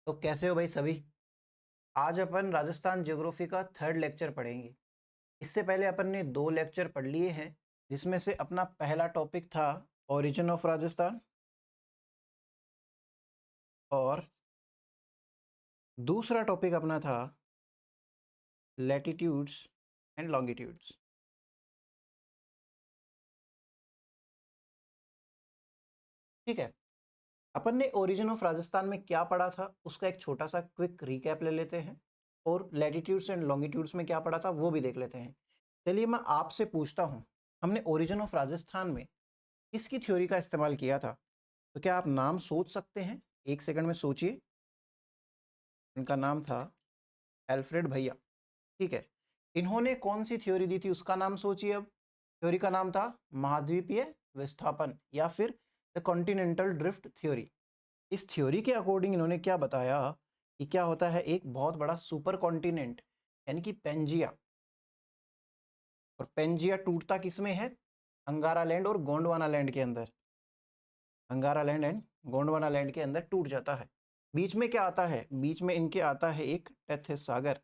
तो कैसे हो भाई सभी। आज अपन राजस्थान ज्योग्राफी का थर्ड लेक्चर पढ़ेंगे। इससे पहले अपन ने दो लेक्चर पढ़ लिए हैं, जिसमें से अपना पहला टॉपिक था ओरिजिन ऑफ राजस्थान और दूसरा टॉपिक अपना था लैटिट्यूड्स एंड लॉन्गिट्यूड्स। ठीक है, अपन ने ओरिजिन ऑफ राजस्थान में क्या पढ़ा था उसका एक छोटा सा क्विक रिकैप ले लेते हैं, और लैटिट्यूड्स एंड लॉन्गिट्यूड्स में क्या पढ़ा था वो भी देख लेते हैं। चलिए मैं आपसे पूछता हूँ, हमने ओरिजिन ऑफ राजस्थान में किसकी थ्योरी का इस्तेमाल किया था? तो क्या आप नाम सोच सकते हैं? एक सेकंड में सोचिए। इनका नाम था एल्फ्रेड भैया। ठीक है, इन्होंने कौन सी थ्योरी दी थी उसका नाम सोचिए। अब थ्योरी का नाम था महाद्वीपीय विस्थापन या फिर द कॉन्टिनेंटल ड्रिफ्ट थ्योरी। इस थ्योरी के अकॉर्डिंग इन्होंने क्या बताया कि क्या होता है, एक बहुत बड़ा सुपर कॉन्टिनेंट यानी कि पेंजिया, और पेंजिया टूटता किसमें है? अंगारा लैंड और गोंडवाना लैंड के अंदर। अंगारा लैंड एंड गोंडवाना लैंड के अंदर टूट जाता है। बीच में क्या आता है? बीच में इनके आता है एक टेथिस सागर।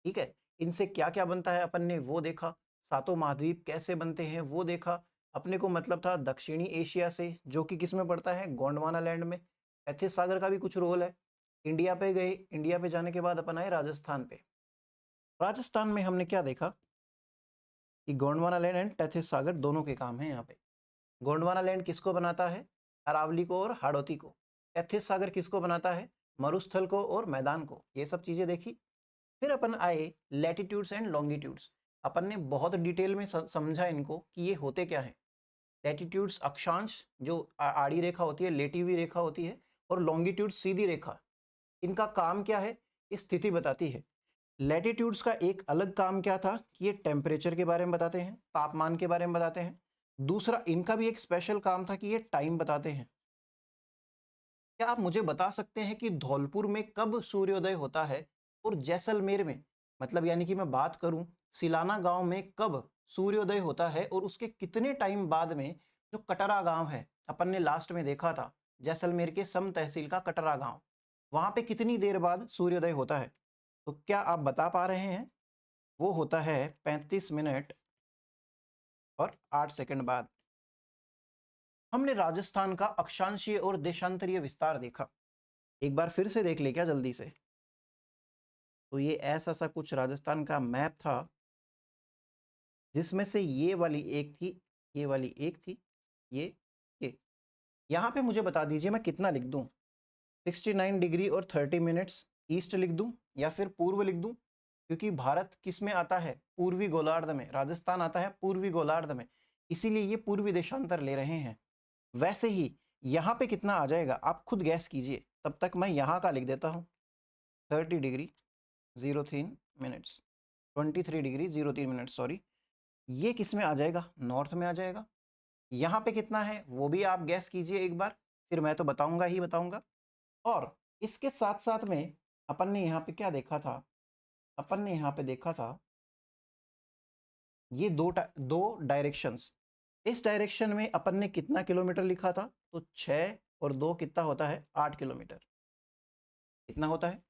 ठीक है, इनसे क्या क्या बनता है अपन ने वो देखा। सातों महाद्वीप कैसे बनते हैं वो देखा। अपने को मतलब था दक्षिणी एशिया से, जो कि किस में पड़ता है? गोंडवाना लैंड में। टेथिस सागर का भी कुछ रोल है। इंडिया पे गए, इंडिया पे जाने के बाद अपन आए राजस्थान पे। राजस्थान में हमने क्या देखा कि गोंडवाना लैंड एंड टेथिस सागर दोनों के काम है यहाँ पे। गोंडवाना लैंड किसको बनाता है? अरावली को और हाड़ौती को। टेथिस सागर किसको बनाता है? मरुस्थल को और मैदान को। ये सब चीजें देखी। फिर अपन आए लैटिट्यूड्स एंड लॉन्गिट्यूड्स। अपन ने बहुत डिटेल में समझा इनको कि ये होते क्या है। लैटिट्यूड्स अक्षांश, जो आड़ी रेखा होती है, लेटी हुई रेखा होती है, और लॉन्गिट्यूड सीधी रेखा। इनका काम क्या है? स्थिति बताती है। लैटिट्यूड्स का एक अलग काम क्या था कि ये टेम्परेचर के बारे में बताते हैं, तापमान के बारे में बताते हैं। दूसरा इनका भी एक स्पेशल काम था कि ये टाइम बताते हैं। क्या आप मुझे बता सकते हैं कि धौलपुर में कब सूर्योदय होता है, और जैसलमेर में, मतलब यानी कि मैं बात करूं सिलाना गांव में कब सूर्योदय होता है, और उसके कितने टाइम बाद में जो कटरा गांव है अपन ने लास्ट में देखा था, जैसलमेर के सम तहसील का कटरा गांव, वहां पे कितनी देर बाद सूर्योदय होता है? तो क्या आप बता पा रहे हैं? वो होता है 35 मिनट और 8 सेकंड बाद। हमने राजस्थान का अक्षांशीय और देशांतरीय विस्तार देखा। एक बार फिर से देख ले क्या जल्दी से। तो ये ऐसा सा कुछ राजस्थान का मैप था, जिसमें से ये वाली एक थी, ये वाली एक थी, ये यहाँ पे मुझे बता दीजिए मैं कितना लिख दूं? 69 डिग्री और 30 मिनट्स ईस्ट लिख दूं या फिर पूर्व लिख दूं? क्योंकि भारत किस में आता है? पूर्वी गोलार्ध में। राजस्थान आता है पूर्वी गोलार्ध में, इसीलिए ये पूर्वी देशांतर ले रहे हैं। वैसे ही यहाँ पे कितना आ जाएगा आप खुद गैस कीजिए, तब तक मैं यहाँ का लिख देता हूँ। 30 degree 03 minutes, 23 degree 03 minute, sorry. ये किस में आ जाएगा? नॉर्थ में आ जाएगा। यहाँ पे कितना है वो भी आप गैस कीजिए एक बार, फिर मैं तो बताऊंगा ही बताऊंगा। और इसके साथ साथ में अपन ने यहाँ पे क्या देखा था? अपन ने यहाँ पे देखा था ये दो डायरेक्शंस। इस डायरेक्शन में अपन ने कितना किलोमीटर लिखा था? तो 6 और 2 कितना होता है? 8 किलोमीटर। कितना होता है?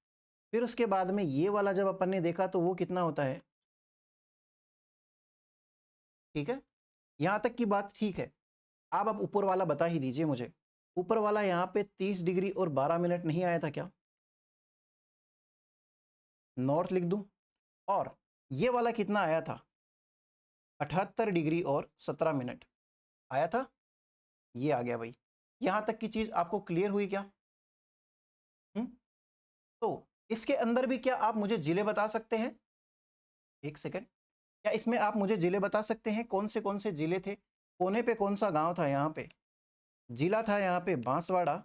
फिर उसके बाद में ये वाला जब अपन ने देखा तो वो कितना होता है? ठीक है, यहाँ तक की बात ठीक है। आप ऊपर वाला बता ही दीजिए मुझे। ऊपर वाला यहाँ पे 30 डिग्री और 12 मिनट नहीं आया था क्या? नॉर्थ लिख दूं। और ये वाला कितना आया था? 78 डिग्री और 17 मिनट आया था। ये आ गया भाई। यहाँ तक की चीज आपको क्लियर हुई क्या? हम्म। तो इसके अंदर भी क्या आप मुझे जिले बता सकते हैं? एक सेकंड, क्या इसमें आप मुझे जिले बता सकते हैं? कौन से जिले थे? कोने पे कौन सा गांव था? यहाँ पे जिला था, यहाँ पे बांसवाड़ा।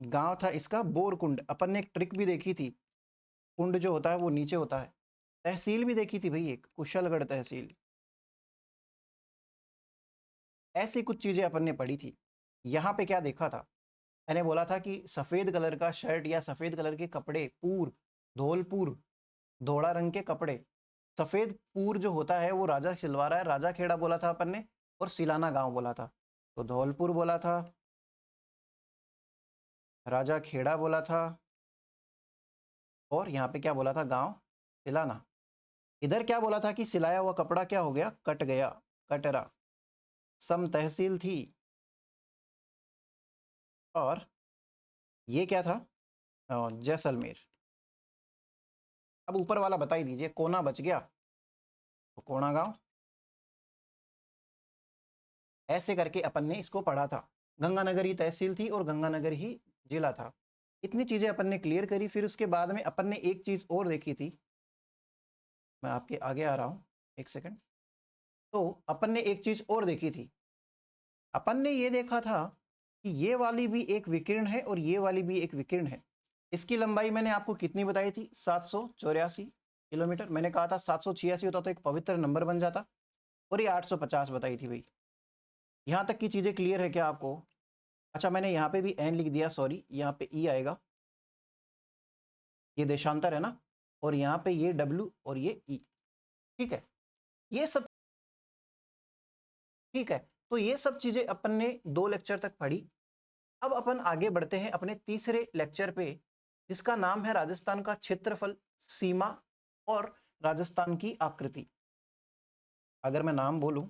गांव था इसका बोरकुंड। अपन ने एक ट्रिक भी देखी थी, कुंड जो होता है वो नीचे होता है। तहसील भी देखी थी भाई, एक कुशलगढ़ तहसील। ऐसी कुछ चीजें अपन ने पढ़ी थी। यहाँ पे क्या देखा था? मैंने बोला था कि सफेद कलर का शर्ट या सफेद कलर के कपड़े, पूर, धौलपुर, धोला रंग के कपड़े। सफेद पूर जो होता है वो राजा सिलवारा है, राजा खेड़ा बोला था अपन ने, और सिलाना गांव बोला था। तो धौलपुर बोला था, राजा खेड़ा बोला था, और यहाँ पे क्या बोला था, गांव सिलाना। इधर क्या बोला था कि सिलाया हुआ कपड़ा क्या हो गया, कट गया, कटरा। सम तहसील थी, और ये क्या था, जैसलमेर। अब ऊपर वाला बता ही दीजिए, कोना बच गया तो कोना गांव। ऐसे करके अपन ने इसको पढ़ा था। गंगानगर ही तहसील थी और गंगानगर ही जिला था। इतनी चीजें अपन ने क्लियर करी। फिर उसके बाद में अपन ने एक चीज और देखी थी, मैं आपके आगे आ रहा हूं, एक सेकंड। तो अपन ने एक चीज और देखी थी। अपन ने ये देखा था कि ये वाली भी एक विकिरण है और ये वाली भी एक विकिरण है। इसकी लंबाई मैंने आपको कितनी बताई थी, 784 किलोमीटर। मैंने कहा था 786 होता तो एक पवित्र नंबर बन जाता, और ये 850 बताई थी भाई। यहाँ तक की चीजें क्लियर है क्या आपको? अच्छा, मैंने यहाँ पे भी एन लिख दिया, सॉरी, यहाँ पे ई आएगा, ये देशांतर है ना, और यहाँ पे ये डब्ल्यू और ये ई। ठीक है, ये सब ठीक है। तो ये सब चीजें अपन ने 2 लेक्चर तक पढ़ी। अब अपन आगे बढ़ते हैं अपने तीसरे लेक्चर पे, जिसका नाम है राजस्थान का क्षेत्रफल, सीमा और राजस्थान की आकृति। अगर मैं नाम बोलूं,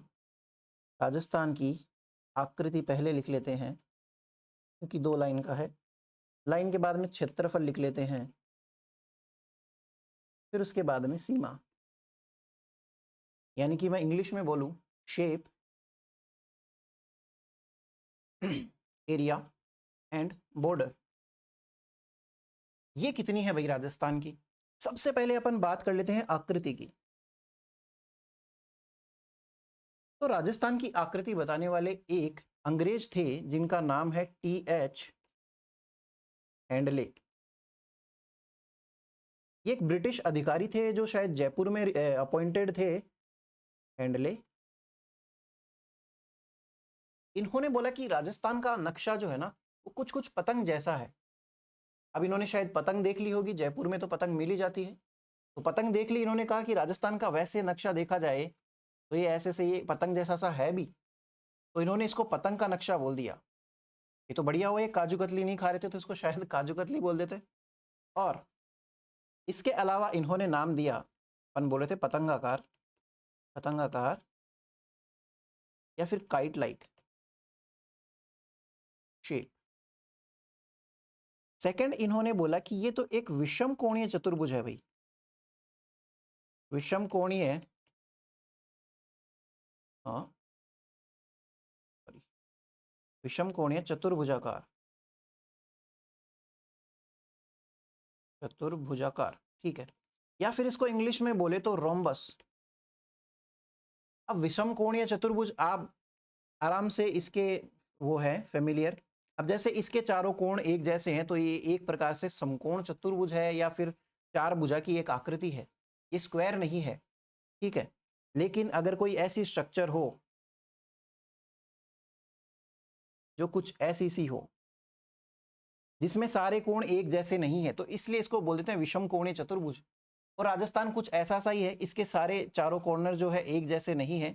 राजस्थान की आकृति पहले लिख लेते हैं, क्योंकि 2 लाइन का है। लाइन के बाद में क्षेत्रफल लिख लेते हैं, फिर उसके बाद में सीमा। यानी कि मैं इंग्लिश में बोलूं, शेप, एरिया एंड बॉर्डर। ये कितनी है भाई राजस्थान की? सबसे पहले अपन बात कर लेते हैं आकृति की। तो राजस्थान की आकृति बताने वाले एक अंग्रेज थे, जिनका नाम है टी.एच. हैंडले। ये एक ब्रिटिश अधिकारी थे जो शायद जयपुर में अपॉइंटेड थे, हैंडले। इन्होंने बोला कि राजस्थान का नक्शा जो है ना, वो कुछ कुछ पतंग जैसा है। अब इन्होंने शायद पतंग देख ली होगी, जयपुर में तो पतंग मिल ही जाती है। तो पतंग देख ली, इन्होंने कहा कि राजस्थान का वैसे नक्शा देखा जाए तो ये ऐसे से, ये पतंग जैसा सा है भी। तो इन्होंने इसको पतंग का नक्शा बोल दिया। ये तो बढ़िया हुआ, ये काजू कतली नहीं खा रहे थे तो इसको शायद काजू कतली बोल देते। और इसके अलावा इन्होंने नाम दिया, अपन बोले थे पतंगाकार, पतंगाकार या फिर काइट लाइक शेप। सेकंड, इन्होंने बोला कि ये तो एक विषम कोणीय चतुर्भुज है भाई, विषम कोणीय, हाँ सॉरी, विषम कोणीय चतुर्भुजाकार, चतुर्भुजाकार, ठीक है। या फिर इसको इंग्लिश में बोले तो रोम्बस। अब विषम कोणीय चतुर्भुज आप आराम से इसके वो है फेमिलियर। अब जैसे इसके चारों कोण एक जैसे हैं, तो ये एक प्रकार से समकोण चतुर्भुज है या फिर चार भुजा की एक आकृति है। ये स्क्वायर नहीं है, ठीक है। लेकिन अगर कोई ऐसी स्ट्रक्चर हो जो कुछ ऐसी सी हो जिसमें सारे कोण एक जैसे नहीं है, तो इसलिए इसको बोल देते हैं विषम कोणीय चतुर्भुज। और राजस्थान कुछ ऐसा सा ही है, इसके सारे चारों कॉर्नर जो है एक जैसे नहीं है,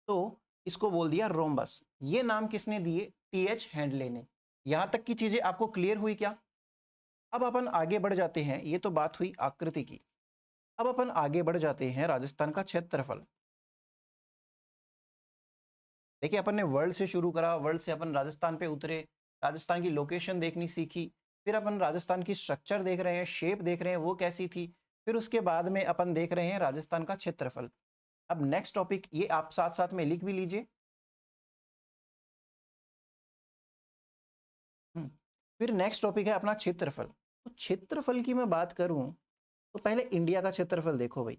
तो इसको बोल दिया रोम्बस। ये नाम किसने दिए? टी.एच. हैंडले ने। यहां तक की चीजें आपको क्लियर हुई क्या? अब अपन आगे बढ़ जाते हैं, ये तो बात हुई आकृति की। अब अपन आगे बढ़ जाते हैं राजस्थान का क्षेत्रफल। देखिए, अपन ने वर्ल्ड से शुरू करा, वर्ल्ड से अपन राजस्थान पे उतरे, राजस्थान की लोकेशन देखनी सीखी, फिर अपन राजस्थान की स्ट्रक्चर देख रहे हैं, शेप देख रहे हैं वो कैसी थी, फिर उसके बाद में अपन देख रहे हैं राजस्थान का क्षेत्रफल। अब नेक्स्ट टॉपिक ये आप साथ साथ में लिख भी लीजिए। फिर नेक्स्ट टॉपिक है अपना क्षेत्रफल। तो क्षेत्रफल की मैं बात करूं तो पहले इंडिया का क्षेत्रफल देखो भाई।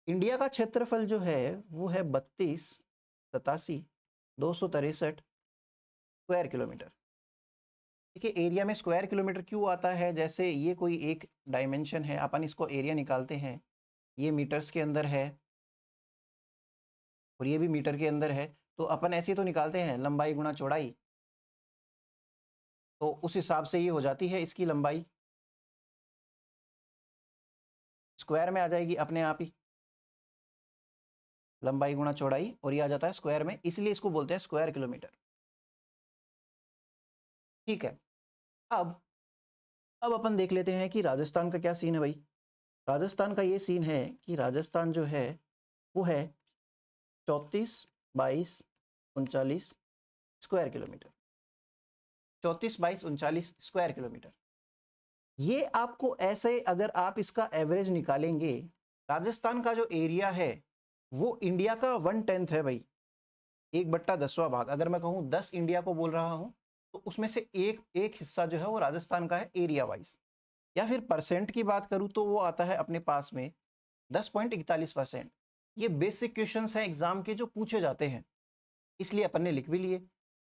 इंडिया का क्षेत्रफल जो है वो है 32,87,263 स्क्वायर किलोमीटर। देखिए, एरिया में स्क्वायर किलोमीटर क्यों आता है? जैसे ये कोई एक डायमेंशन है, अपन इसको एरिया निकालते हैं, ये मीटर्स के अंदर है और ये भी मीटर के अंदर है, तो अपन ऐसे तो निकालते हैं लंबाई गुणा चौड़ाई, तो उस हिसाब से ये हो जाती है इसकी लंबाई, स्क्वायर में आ जाएगी अपने आप ही। लंबाई गुणा चौड़ाई, और ये आ जाता है स्क्वायर में, इसलिए इसको बोलते हैं स्क्वायर किलोमीटर। ठीक है। अब अब अपन देख लेते हैं कि राजस्थान का क्या सीन है भाई। राजस्थान का ये सीन है कि राजस्थान जो है वो है 34, 22, 39 स्क्वायर किलोमीटर। 34, 22, 39 square kilometre. ये आपको ऐसे, अगर आप इसका एवरेज निकालेंगे, राजस्थान का जो एरिया है वो इंडिया का 1/10 है भाई, 1/10वां भाग। अगर मैं कहूँ 10 इंडिया को बोल रहा हूँ, तो उसमें से एक एक हिस्सा जो है वो राजस्थान का है एरिया वाइज। या फिर परसेंट की बात करूँ तो वो आता है अपने पास में 10.41%। ये बेसिक क्वेश्चंस हैं एग्जाम के जो पूछे जाते हैं, इसलिए अपन ने लिख भी लिए।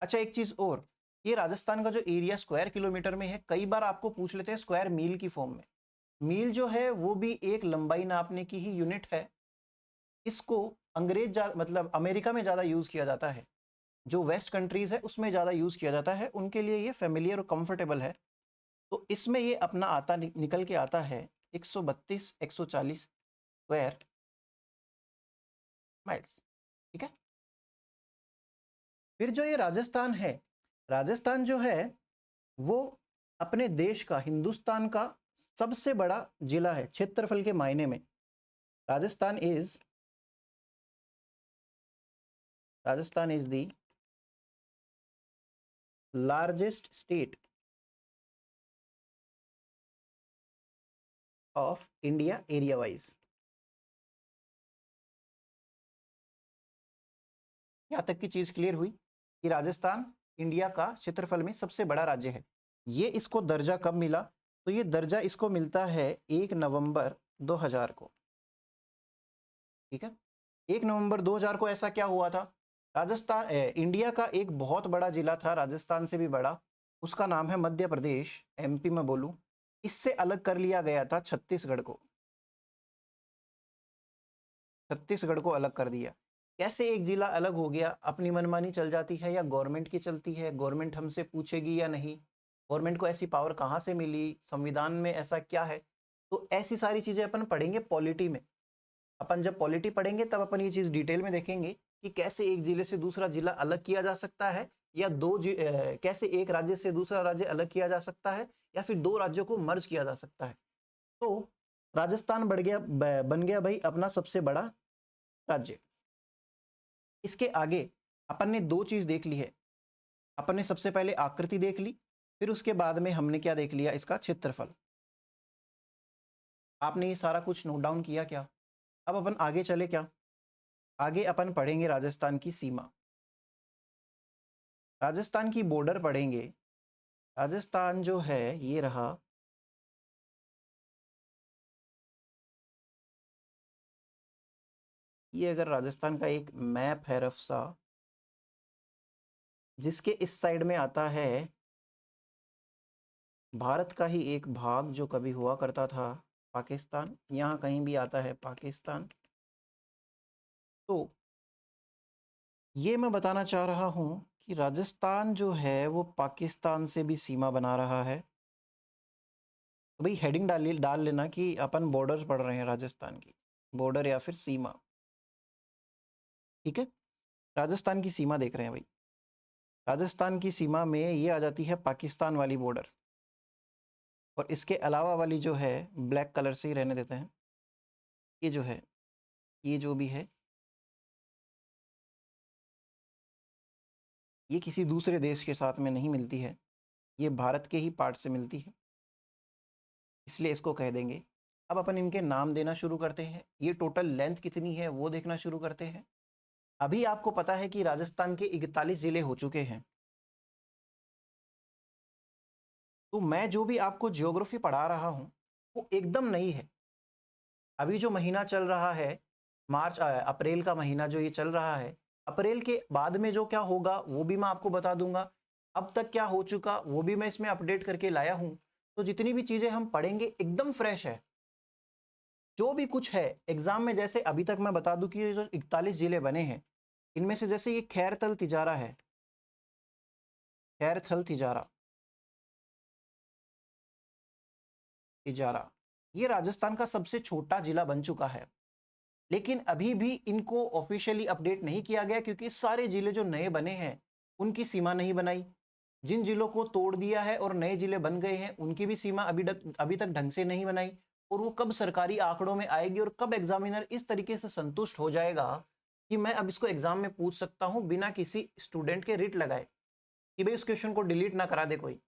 अच्छा, एक चीज और, ये राजस्थान का जो एरिया स्क्वायर किलोमीटर में है, कई बार आपको पूछ लेते हैं स्क्वायर मील की फॉर्म में। मील जो है वो भी एक लंबाई नापने की ही यूनिट है। इसको मतलब अमेरिका में ज़्यादा यूज़ किया जाता है, जो वेस्ट कंट्रीज़ है उसमें ज़्यादा यूज़ किया जाता है, उनके लिए ये फेमिलियर और कंफर्टेबल है। तो इसमें ये अपना आता निकल के आता है 132, 140 स्क्वायर माइल्स। ठीक है। फिर जो ये राजस्थान है, राजस्थान जो है वो अपने देश का, हिंदुस्तान का सबसे बड़ा जिला है क्षेत्रफल के मायने में। Rajasthan is Rajasthan is the largest state of India area wise. यहां तक की चीज क्लियर हुई कि राजस्थान इंडिया का क्षेत्रफल में सबसे बड़ा राज्य है। ये इसको दर्जा कब मिला? तो ये दर्जा इसको मिलता है 1 नवंबर 2000 को। ठीक है। 1 नवंबर 2000 को ऐसा क्या हुआ था? राजस्थान इंडिया का एक बहुत बड़ा जिला था, राजस्थान से भी बड़ा, उसका नाम है मध्य प्रदेश, एमपी में बोलूं, इससे अलग कर लिया गया था छत्तीसगढ़ को। छत्तीसगढ़ को अलग कर दिया। कैसे एक जिला अलग हो गया? अपनी मनमानी चल जाती है या गवर्नमेंट की चलती है? गवर्नमेंट हमसे पूछेगी या नहीं? गवर्नमेंट को ऐसी पावर कहाँ से मिली? संविधान में ऐसा क्या है? तो ऐसी सारी चीजें अपन पढ़ेंगे पॉलिटी में। अपन जब पॉलिटी पढ़ेंगे तब अपन ये चीज डिटेल में देखेंगे कि कैसे एक जिले से दूसरा जिला अलग किया जा सकता है, या कैसे एक राज्य से दूसरा राज्य अलग किया जा सकता है, या फिर दो राज्यों को मर्ज किया जा सकता है। तो राजस्थान बन गया भाई अपना सबसे बड़ा राज्य। इसके आगे अपन ने दो चीज देख ली है। अपन ने सबसे पहले आकृति देख ली, फिर उसके बाद में हमने क्या देख लिया? इसका क्षेत्रफल। आपने ये सारा कुछ नोट डाउन किया क्या? अब अपन आगे चले क्या? आगे अपन पढ़ेंगे राजस्थान की सीमा, राजस्थान की बॉर्डर पढ़ेंगे। राजस्थान जो है ये रहा, ये अगर राजस्थान का एक मैप है रफ सा, जिसके इस साइड में आता है भारत का ही एक भाग जो कभी हुआ करता था पाकिस्तान, यहाँ कहीं भी आता है पाकिस्तान। तो ये मैं बताना चाह रहा हूँ कि राजस्थान जो है वो पाकिस्तान से भी सीमा बना रहा है। तो भाई हेडिंग डाल लेना कि अपन बॉर्डर पढ़ रहे हैं राजस्थान की, बॉर्डर या फिर सीमा। ठीक है। राजस्थान की सीमा देख रहे हैं भाई। राजस्थान की सीमा में ये आ जाती है पाकिस्तान वाली बॉर्डर, और इसके अलावा वाली जो है ब्लैक कलर से ही रहने देते हैं। ये जो है, ये जो भी है, ये किसी दूसरे देश के साथ में नहीं मिलती है, ये भारत के ही पार्ट से मिलती है, इसलिए इसको कह देंगे। अब अपन इनके नाम देना शुरू करते हैं। ये टोटल लेंथ कितनी है वो देखना शुरू करते हैं। अभी आपको पता है कि राजस्थान के 41 जिले हो चुके हैं। तो मैं जो भी आपको ज्योग्राफी पढ़ा रहा हूँ वो एकदम नई है। अभी जो महीना चल रहा है, अप्रैल का महीना जो ये चल रहा है, अप्रैल के बाद में जो क्या होगा वो भी मैं आपको बता दूंगा। अब तक क्या हो चुका वो भी मैं इसमें अपडेट करके लाया हूं। तो जितनी भी चीजें हम पढ़ेंगे एकदम फ्रेश है। जो भी कुछ है एग्जाम में, जैसे अभी तक मैं बता दूं कि ये जो 41 जिले बने हैं, इनमें से जैसे ये खैरथल तिजारा है, खैरथल तिजारा तिजारा ये राजस्थान का सबसे छोटा जिला बन चुका है। लेकिन अभी भी इनको ऑफिशियली अपडेट नहीं किया गया, क्योंकि सारे जिले जो नए बने हैं उनकी सीमा नहीं बनाई। जिन जिलों को तोड़ दिया है और नए जिले बन गए हैं उनकी भी सीमा अभी तक ढंग से नहीं बनाई। और वो कब सरकारी आंकड़ों में आएगी और कब एग्जामिनर इस तरीके से संतुष्ट हो जाएगा कि मैं अब इसको एग्जाम में पूछ सकता हूं बिना किसी स्टूडेंट के रिट लगाए कि भाई उस क्वेश्चन को डिलीट ना करा दे कोई,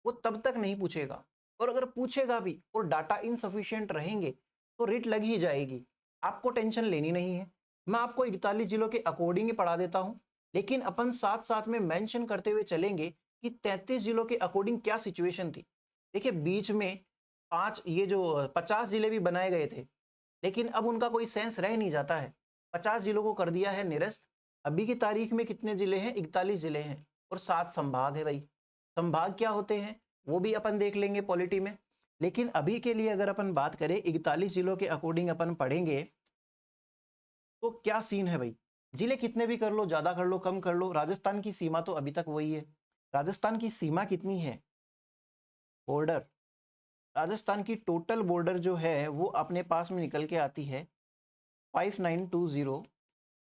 वो तब तक नहीं पूछेगा। और अगर पूछेगा भी और डाटा इनसफिशिएंट रहेंगे तो रिट लग ही जाएगी। आपको टेंशन लेनी नहीं है। मैं आपको 41 जिलों के अकॉर्डिंग ही पढ़ा देता हूं, लेकिन अपन साथ साथ में मेंशन करते हुए चलेंगे कि 33 जिलों के अकॉर्डिंग क्या सिचुएशन थी। देखिए बीच में 50 जिले भी बनाए गए थे, लेकिन अब उनका कोई सेंस रह नहीं जाता है। 50 जिलों को कर दिया है निरस्त। अभी की तारीख में कितने जिले हैं? 41 जिले हैं और 7 संभाग है भाई। संभाग क्या होते हैं वो भी अपन देख लेंगे पॉलिटी में। लेकिन अभी के लिए अगर अपन बात करें 41 जिलों के अकॉर्डिंग अपन पढ़ेंगे तो क्या सीन है भाई। जिले कितने भी कर लो, ज्यादा कर लो, कम कर लो, राजस्थान की सीमा तो अभी तक वही है। राजस्थान की सीमा कितनी है? बॉर्डर, राजस्थान की टोटल बॉर्डर जो है वो अपने पास में निकल के आती है 5920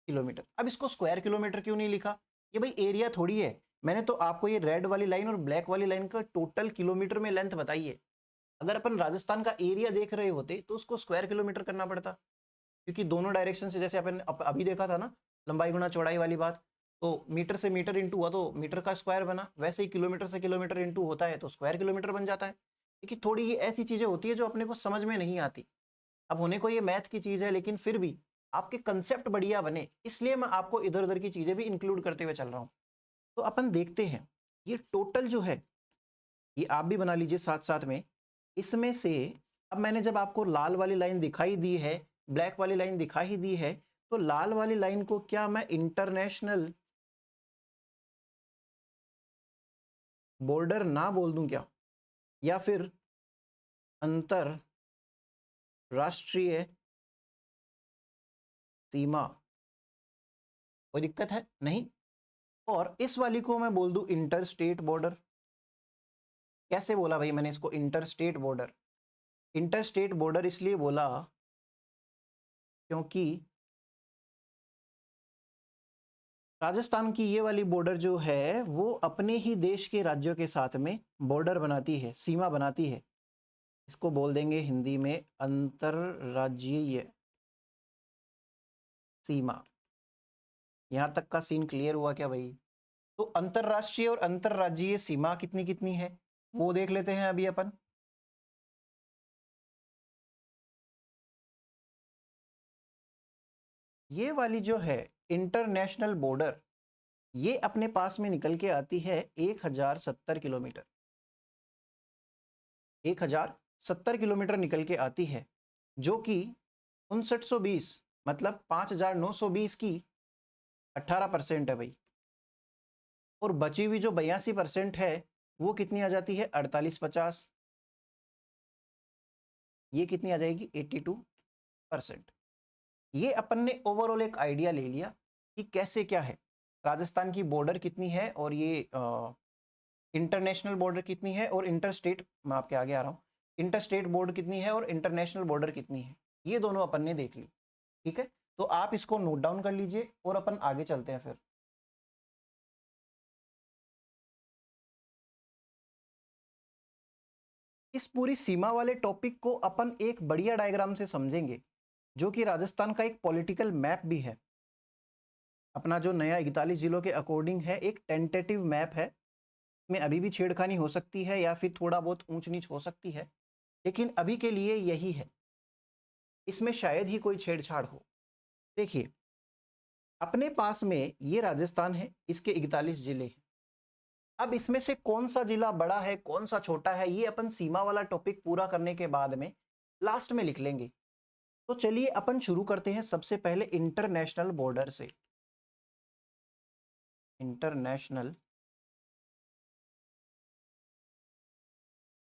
किलोमीटर। अब इसको स्क्वायर किलोमीटर क्यों नहीं लिखा? ये भाई एरिया थोड़ी है। मैंने तो आपको ये रेड वाली लाइन और ब्लैक वाली लाइन का टोटल किलोमीटर में लेंथ बताई है। अगर अपन राजस्थान का एरिया देख रहे होते तो उसको स्क्वायर किलोमीटर करना पड़ता, क्योंकि दोनों डायरेक्शन से, जैसे अपन अभी देखा था ना लंबाई गुना चौड़ाई वाली बात, तो मीटर से मीटर इंटू हुआ तो मीटर का स्क्वायर बना, वैसे ही किलोमीटर से किलोमीटर इंटू होता है तो स्क्वायर किलोमीटर बन जाता है। क्योंकि थोड़ी ये ऐसी चीजें होती है जो अपने को समझ में नहीं आती। अब होने को ये मैथ की चीज है, लेकिन फिर भी आपके कंसेप्ट बढ़िया बने इसलिए मैं आपको इधर उधर की चीजें भी इंक्लूड करते हुए चल रहा हूं। तो अपन देखते हैं ये टोटल जो है, ये आप भी बना लीजिए साथ साथ में। इसमें से अब मैंने जब आपको लाल वाली लाइन दिखाई दी है, ब्लैक वाली लाइन दिखाई ही दी है, तो लाल वाली लाइन को क्या मैं इंटरनेशनल बॉर्डर ना बोल दूं क्या, या फिर अंतरराष्ट्रीय सीमा? कोई दिक्कत है? नहीं। और इस वाली को मैं बोल दूं इंटर स्टेट बॉर्डर। कैसे बोला भाई मैंने इसको inter state border? Inter state border इसलिए बोला क्योंकि राजस्थान की ये वाली बॉर्डर जो है वो अपने ही देश के राज्यों के साथ में बॉर्डर बनाती है, सीमा बनाती है। इसको बोल देंगे हिंदी में अंतरराज्यीय सीमा। यहां तक का सीन क्लियर हुआ क्या भाई? तो अंतरराष्ट्रीय और अंतरराज्यीय सीमा कितनी कितनी है वो देख लेते हैं अभी अपन। ये वाली जो है इंटरनेशनल बॉर्डर, ये अपने पास में निकल के आती है 1070 किलोमीटर। 1070 किलोमीटर निकल के आती है, जो कि 5920 मतलब 5920 की 18% है भाई। और बची हुई जो 82% है वो कितनी आ जाती है? 4850। ये कितनी आ जाएगी? 82%। ये अपन ने ओवरऑल एक आइडिया ले लिया कि कैसे क्या है, राजस्थान की बॉर्डर कितनी है और ये इंटरनेशनल बॉर्डर कितनी है, और इंटर स्टेट, मैं आपके आगे आ रहा हूँ, इंटर स्टेट बॉर्डर कितनी है और इंटरनेशनल बॉर्डर कितनी है। ये दोनों अपन ने देख ली। ठीक है, तो आप इसको नोट डाउन कर लीजिए और अपन आगे चलते हैं फिर। इस पूरी सीमा वाले टॉपिक को अपन एक बढ़िया डायग्राम से समझेंगे, जो कि राजस्थान का एक पॉलिटिकल मैप भी है। अपना जो नया 41 जिलों के अकॉर्डिंग है, एक टेंटेटिव मैप है। में अभी भी छेड़खानी हो सकती है या फिर थोड़ा बहुत ऊंच नीच हो सकती है, लेकिन अभी के लिए यही है। इसमें शायद ही कोई छेड़छाड़ हो। देखिए अपने पास में ये राजस्थान है, इसके 41 जिले हैं। अब इसमें से कौन सा जिला बड़ा है कौन सा छोटा है, ये अपन सीमा वाला टॉपिक पूरा करने के बाद में लास्ट में लिख लेंगे। तो चलिए अपन शुरू करते हैं सबसे पहले इंटरनेशनल बॉर्डर से। इंटरनेशनल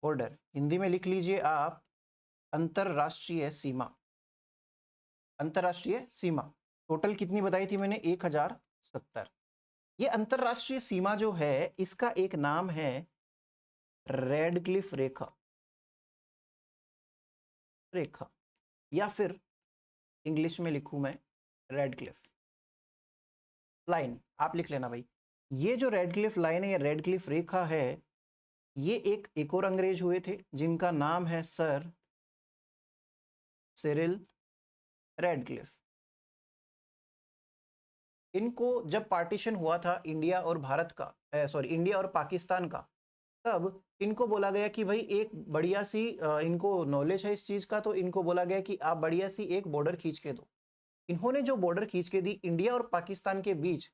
बॉर्डर हिंदी में लिख लीजिए आप अंतरराष्ट्रीय सीमा। अंतरराष्ट्रीय सीमा टोटल कितनी बताई थी मैंने? 1070। ये अंतरराष्ट्रीय सीमा जो है इसका एक नाम है रेडक्लिफ रेखा। रेखा या फिर इंग्लिश में लिखूं मैं रेड क्लिफ लाइन, आप लिख लेना भाई। ये जो रेड क्लिफ लाइन है या रेड क्लिफ रेखा है, ये एक और अंग्रेज हुए थे जिनका नाम है सर सिरिल रेडक्लिफ। इनको जब पार्टीशन हुआ था इंडिया और भारत का, सॉरी इंडिया और पाकिस्तान का, तब इनको बोला गया कि भाई एक बढ़िया सी इनको नॉलेज है इस चीज का, तो इनको बोला गया कि आप बढ़िया सी एक बॉर्डर खींच के दो। इन्होंने जो बॉर्डर खींच के दी इंडिया और पाकिस्तान के बीच,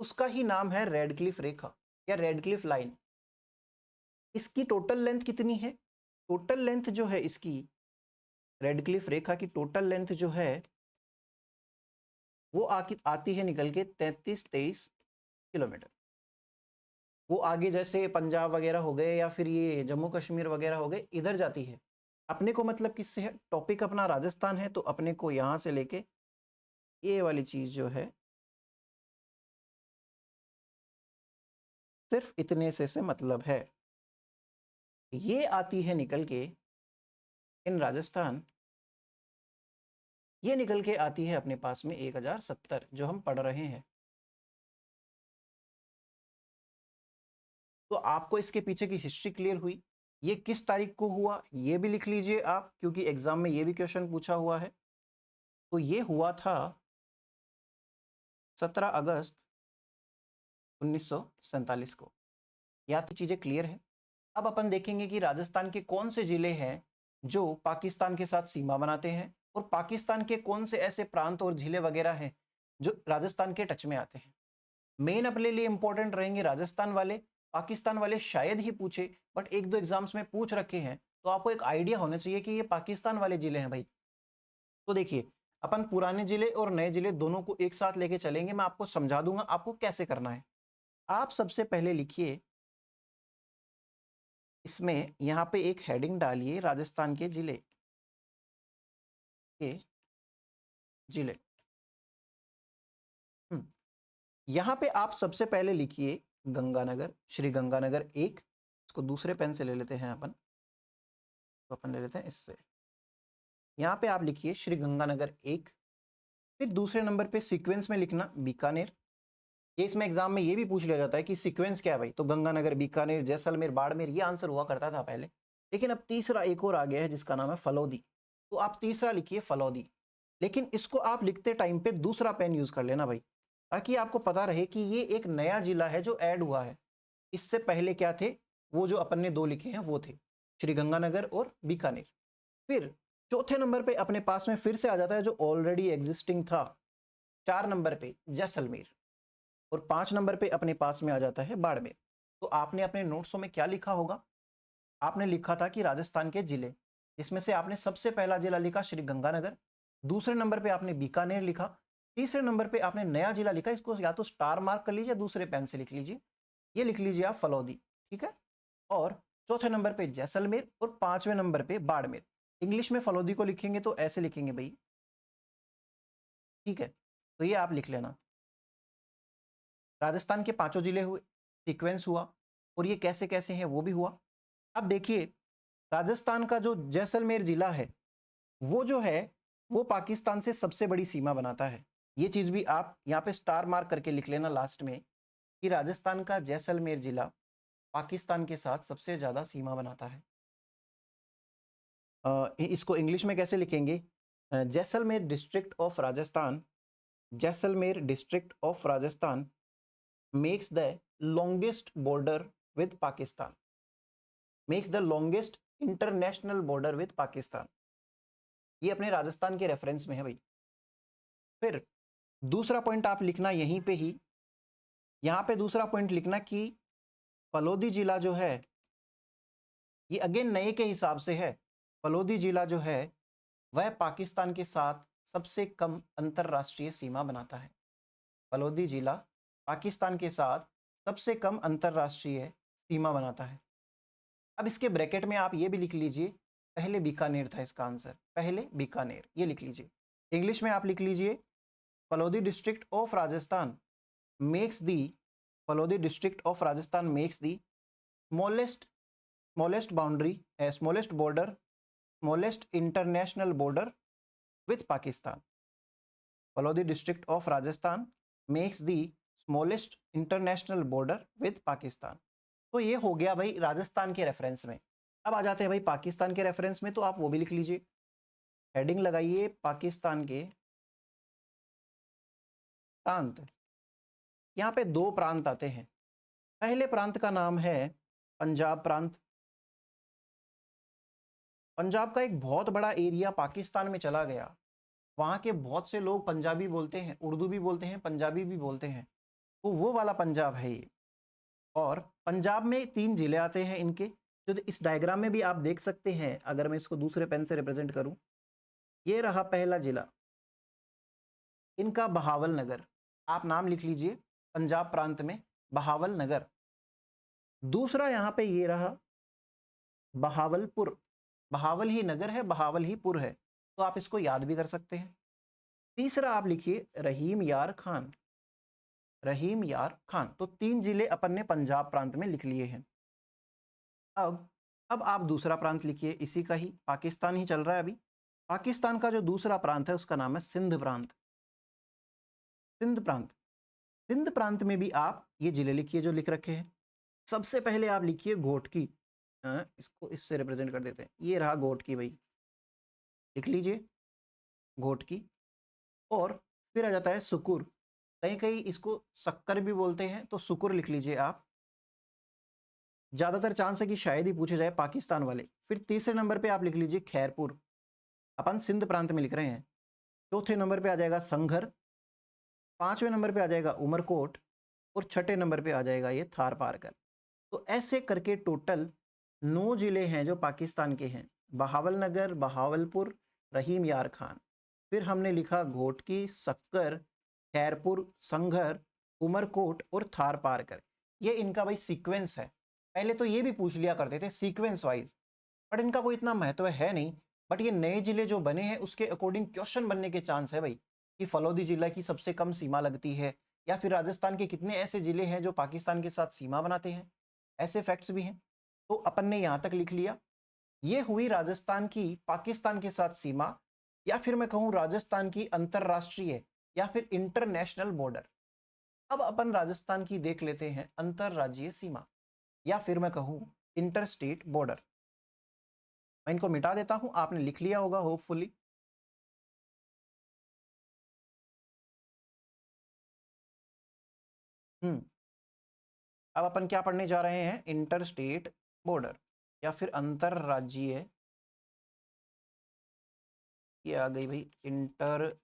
उसका ही नाम है रेडक्लिफ रेखा या रेडक्लिफ लाइन। इसकी टोटल लेंथ कितनी है? टोटल लेंथ जो है इसकी, रेडक्लिफ रेखा की टोटल लेंथ जो है वो आती है निकल के 33-23 किलोमीटर। वो आगे जैसे पंजाब वगैरह हो गए या फिर ये जम्मू कश्मीर वगैरह हो गए, इधर जाती है। अपने को मतलब किससे है? टॉपिक अपना राजस्थान है, तो अपने को यहाँ से लेके ये वाली चीज जो है सिर्फ इतने से मतलब है। ये आती है निकल के इन राजस्थान, ये निकल के आती है अपने पास में 1070 जो हम पढ़ रहे हैं। तो आपको इसके पीछे की हिस्ट्री क्लियर हुई। ये किस तारीख को हुआ ये भी लिख लीजिए आप, क्योंकि एग्जाम में ये भी क्वेश्चन पूछा हुआ है। तो ये हुआ था 17 अगस्त 1947 को। या तो चीजें क्लियर है। अब अपन देखेंगे कि राजस्थान के कौन से जिले हैं जो पाकिस्तान के साथ सीमा बनाते हैं, और पाकिस्तान के कौन से ऐसे प्रांत और जिले वगैरह हैं जो राजस्थान के टच में आते हैं। मेन अपने लिए इंपॉर्टेंट रहेंगे राजस्थान वाले। पाकिस्तान वाले शायद ही पूछे, बट एक दो एग्जाम्स में पूछ रखे हैं, तो आपको एक आइडिया होना चाहिए कि ये पाकिस्तान वाले जिले हैं भाई। तो देखिए, अपन पुराने जिले और नए जिले दोनों को एक साथ लेके चलेंगे। मैं आपको समझा दूंगा आपको कैसे करना है। आप सबसे पहले लिखिए, इसमें यहाँ पे एक हेडिंग डालिए, राजस्थान के जिले के जिले। यहाँ पे आप सबसे पहले लिखिए गंगानगर, श्री गंगानगर एक। इसको दूसरे पेन से ले लेते हैं अपन, तो अपन ले लेते हैं इससे। यहाँ पे आप लिखिए श्री गंगानगर एक। फिर दूसरे नंबर पे सीक्वेंस में लिखना बीकानेर। ये इसमें एग्जाम में ये भी पूछ लिया जाता है कि सीक्वेंस क्या है भाई, तो गंगानगर, बीकानेर, जैसलमेर, बाड़मेर, ये आंसर हुआ करता था पहले। लेकिन अब तीसरा एक और आ गया है जिसका नाम है फलौदी, तो आप तीसरा लिखिए फलौदी। लेकिन इसको आप लिखते टाइम पे दूसरा पेन यूज कर लेना भाई, ताकि आपको पता रहे कि ये एक नया जिला है जो ऐड हुआ है। इससे पहले क्या थे, वो जो अपन ने दो लिखे हैं वो थे श्री गंगानगर और बीकानेर। फिर चौथे नंबर पे अपने पास में फिर से आ जाता है जो ऑलरेडी एग्जिस्टिंग था, 4 नंबर पे जैसलमेर, और 5 नंबर पे अपने पास में आ जाता है बाड़मेर। तो आपने अपने नोट्सों में क्या लिखा होगा? आपने लिखा था कि राजस्थान के जिले, इसमें से आपने सबसे पहला जिला लिखा श्री गंगानगर, दूसरे नंबर पे आपने बीकानेर लिखा, तीसरे नंबर पे आपने नया जिला लिखा, इसको या तो स्टार मार्क कर लीजिए या दूसरे पेन से लिख लीजिए, ये लिख लीजिए आप फलौदी, ठीक है। और चौथे नंबर पे जैसलमेर और पांचवें नंबर पे बाड़मेर। इंग्लिश में फलौदी को लिखेंगे तो ऐसे लिखेंगे भाई, ठीक है। तो ये आप लिख लेना। राजस्थान के पांचों जिले हुए, सीक्वेंस हुआ, और ये कैसे कैसे हैं वो भी हुआ। अब देखिए, राजस्थान का जो जैसलमेर जिला है वो जो है वो पाकिस्तान से सबसे बड़ी सीमा बनाता है। ये चीज भी आप यहाँ पे स्टार मार्क करके लिख लेना लास्ट में, कि राजस्थान का जैसलमेर जिला पाकिस्तान के साथ सबसे ज्यादा सीमा बनाता है। इसको इंग्लिश में कैसे लिखेंगे? Jaisalmer district of Rajasthan, Jaisalmer district of Rajasthan makes the longest border with Pakistan, makes the longest international border with Pakistan. ये अपने राजस्थान के रेफरेंस में है भाई। फिर दूसरा पॉइंट आप लिखना यहीं पे ही, यहाँ पे दूसरा पॉइंट लिखना कि फलोदी जिला जो है, ये अगेन नए के हिसाब से है। फलोदी जिला जो है वह पाकिस्तान के साथ सबसे कम अंतरराष्ट्रीय सीमा बनाता है। फलोदी जिला पाकिस्तान के साथ सबसे कम अंतरराष्ट्रीय सीमा बनाता है। अब इसके ब्रैकेट में आप ये भी लिख लीजिए, पहले बीकानेर था इसका आंसर, पहले बीकानेर, ये लिख लीजिए। इंग्लिश में आप लिख लीजिए, Phalodi district of Rajasthan makes the, Phalodi district of Rajasthan makes the smallest boundary, smallest border, smallest international border with Pakistan. Phalodi district of Rajasthan makes the smallest international border with Pakistan. तो ये हो गया भाई राजस्थान के रेफरेंस में। अब आ जाते हैं भाई पाकिस्तान के रेफरेंस में, तो आप वो भी लिख लीजिए, हेडिंग लगाइए पाकिस्तान के प्रांत। यहाँ पे दो प्रांत आते हैं। पहले प्रांत का नाम है पंजाब प्रांत। पंजाब का एक बहुत बड़ा एरिया पाकिस्तान में चला गया, वहाँ के बहुत से लोग पंजाबी बोलते हैं, उर्दू भी बोलते हैं, पंजाबी भी बोलते हैं, तो वो वाला पंजाब है ये। और पंजाब में 3 जिले आते हैं इनके, जो इस डायग्राम में भी आप देख सकते हैं। अगर मैं इसको दूसरे पेन से रिप्रेजेंट करूं, ये रहा पहला जिला इनका बहावल नगर। आप नाम लिख लीजिए पंजाब प्रांत में बहावल नगर। दूसरा यहाँ पे ये रहा बहावलपुर। बहावल ही नगर है, बहावल ही पुर है, तो आप इसको याद भी कर सकते हैं। तीसरा आप लिखिए रहीम यार खान। रहीम यार खान। तो 3 जिले अपन ने पंजाब प्रांत में लिख लिए हैं। अब आप दूसरा प्रांत लिखिए, इसी का ही, पाकिस्तान ही चल रहा है अभी। पाकिस्तान का जो दूसरा प्रांत है उसका नाम है सिंध प्रांत। सिंध प्रांत। सिंध प्रांत में भी आप ये जिले लिखिए जो लिख रखे हैं। सबसे पहले आप लिखिए घोटकी। इसको इससे रिप्रेजेंट कर देते हैं, ये रहा घोटकी भाई, लिख लीजिए घोटकी। और फिर आ जाता है सुकुर। कहीं कहीं इसको शक्कर भी बोलते हैं, तो सुकुर लिख लीजिए आप। ज्यादातर चांस है कि शायद ही पूछे जाए पाकिस्तान वाले। फिर तीसरे नंबर पे आप लिख लीजिए खैरपुर। अपन सिंध प्रांत में लिख रहे हैं। चौथे नंबर पे आ जाएगा संघर। 5वें नंबर पे आ जाएगा उमरकोट। और 6ठे नंबर पे आ जाएगा ये थार पारकर। तो ऐसे करके टोटल 9 जिले हैं जो पाकिस्तान के हैं। बहावल नगर, बहावलपुर, रहीम यार खान। फिर हमने लिखा घोटकी, सक्कर, खैरपुर, संघर, उमरकोट और थार पारकर। ये इनका भाई सीक्वेंस है। पहले तो ये भी पूछ लिया करते थे सीक्वेंस वाइज, बट इनका कोई इतना महत्व है नहीं। बट ये नए जिले जो बने हैं उसके अकॉर्डिंग क्वेश्चन बनने के चांस है भाई, कि फलौदी जिला की सबसे कम सीमा लगती है, या फिर राजस्थान के कितने ऐसे जिले हैं जो पाकिस्तान के साथ सीमा बनाते हैं। ऐसे फैक्ट्स भी हैं। तो अपन ने यहाँ तक लिख लिया। ये हुई राजस्थान की पाकिस्तान के साथ सीमा, या फिर मैं कहूँ राजस्थान की अंतरराष्ट्रीय या फिर इंटरनेशनल बॉर्डर। अब अपन राजस्थान की देख लेते हैं अंतरराज्यीय सीमा, या फिर मैं कहूँ इंटर स्टेट बॉर्डर। मैं इनको मिटा देता हूं, आपने लिख लिया होगा होपफुली। अब अपन क्या पढ़ने जा रहे हैं, इंटर स्टेट बॉर्डर या फिर अंतरराज्यीय। ये आ गई भाई इंटर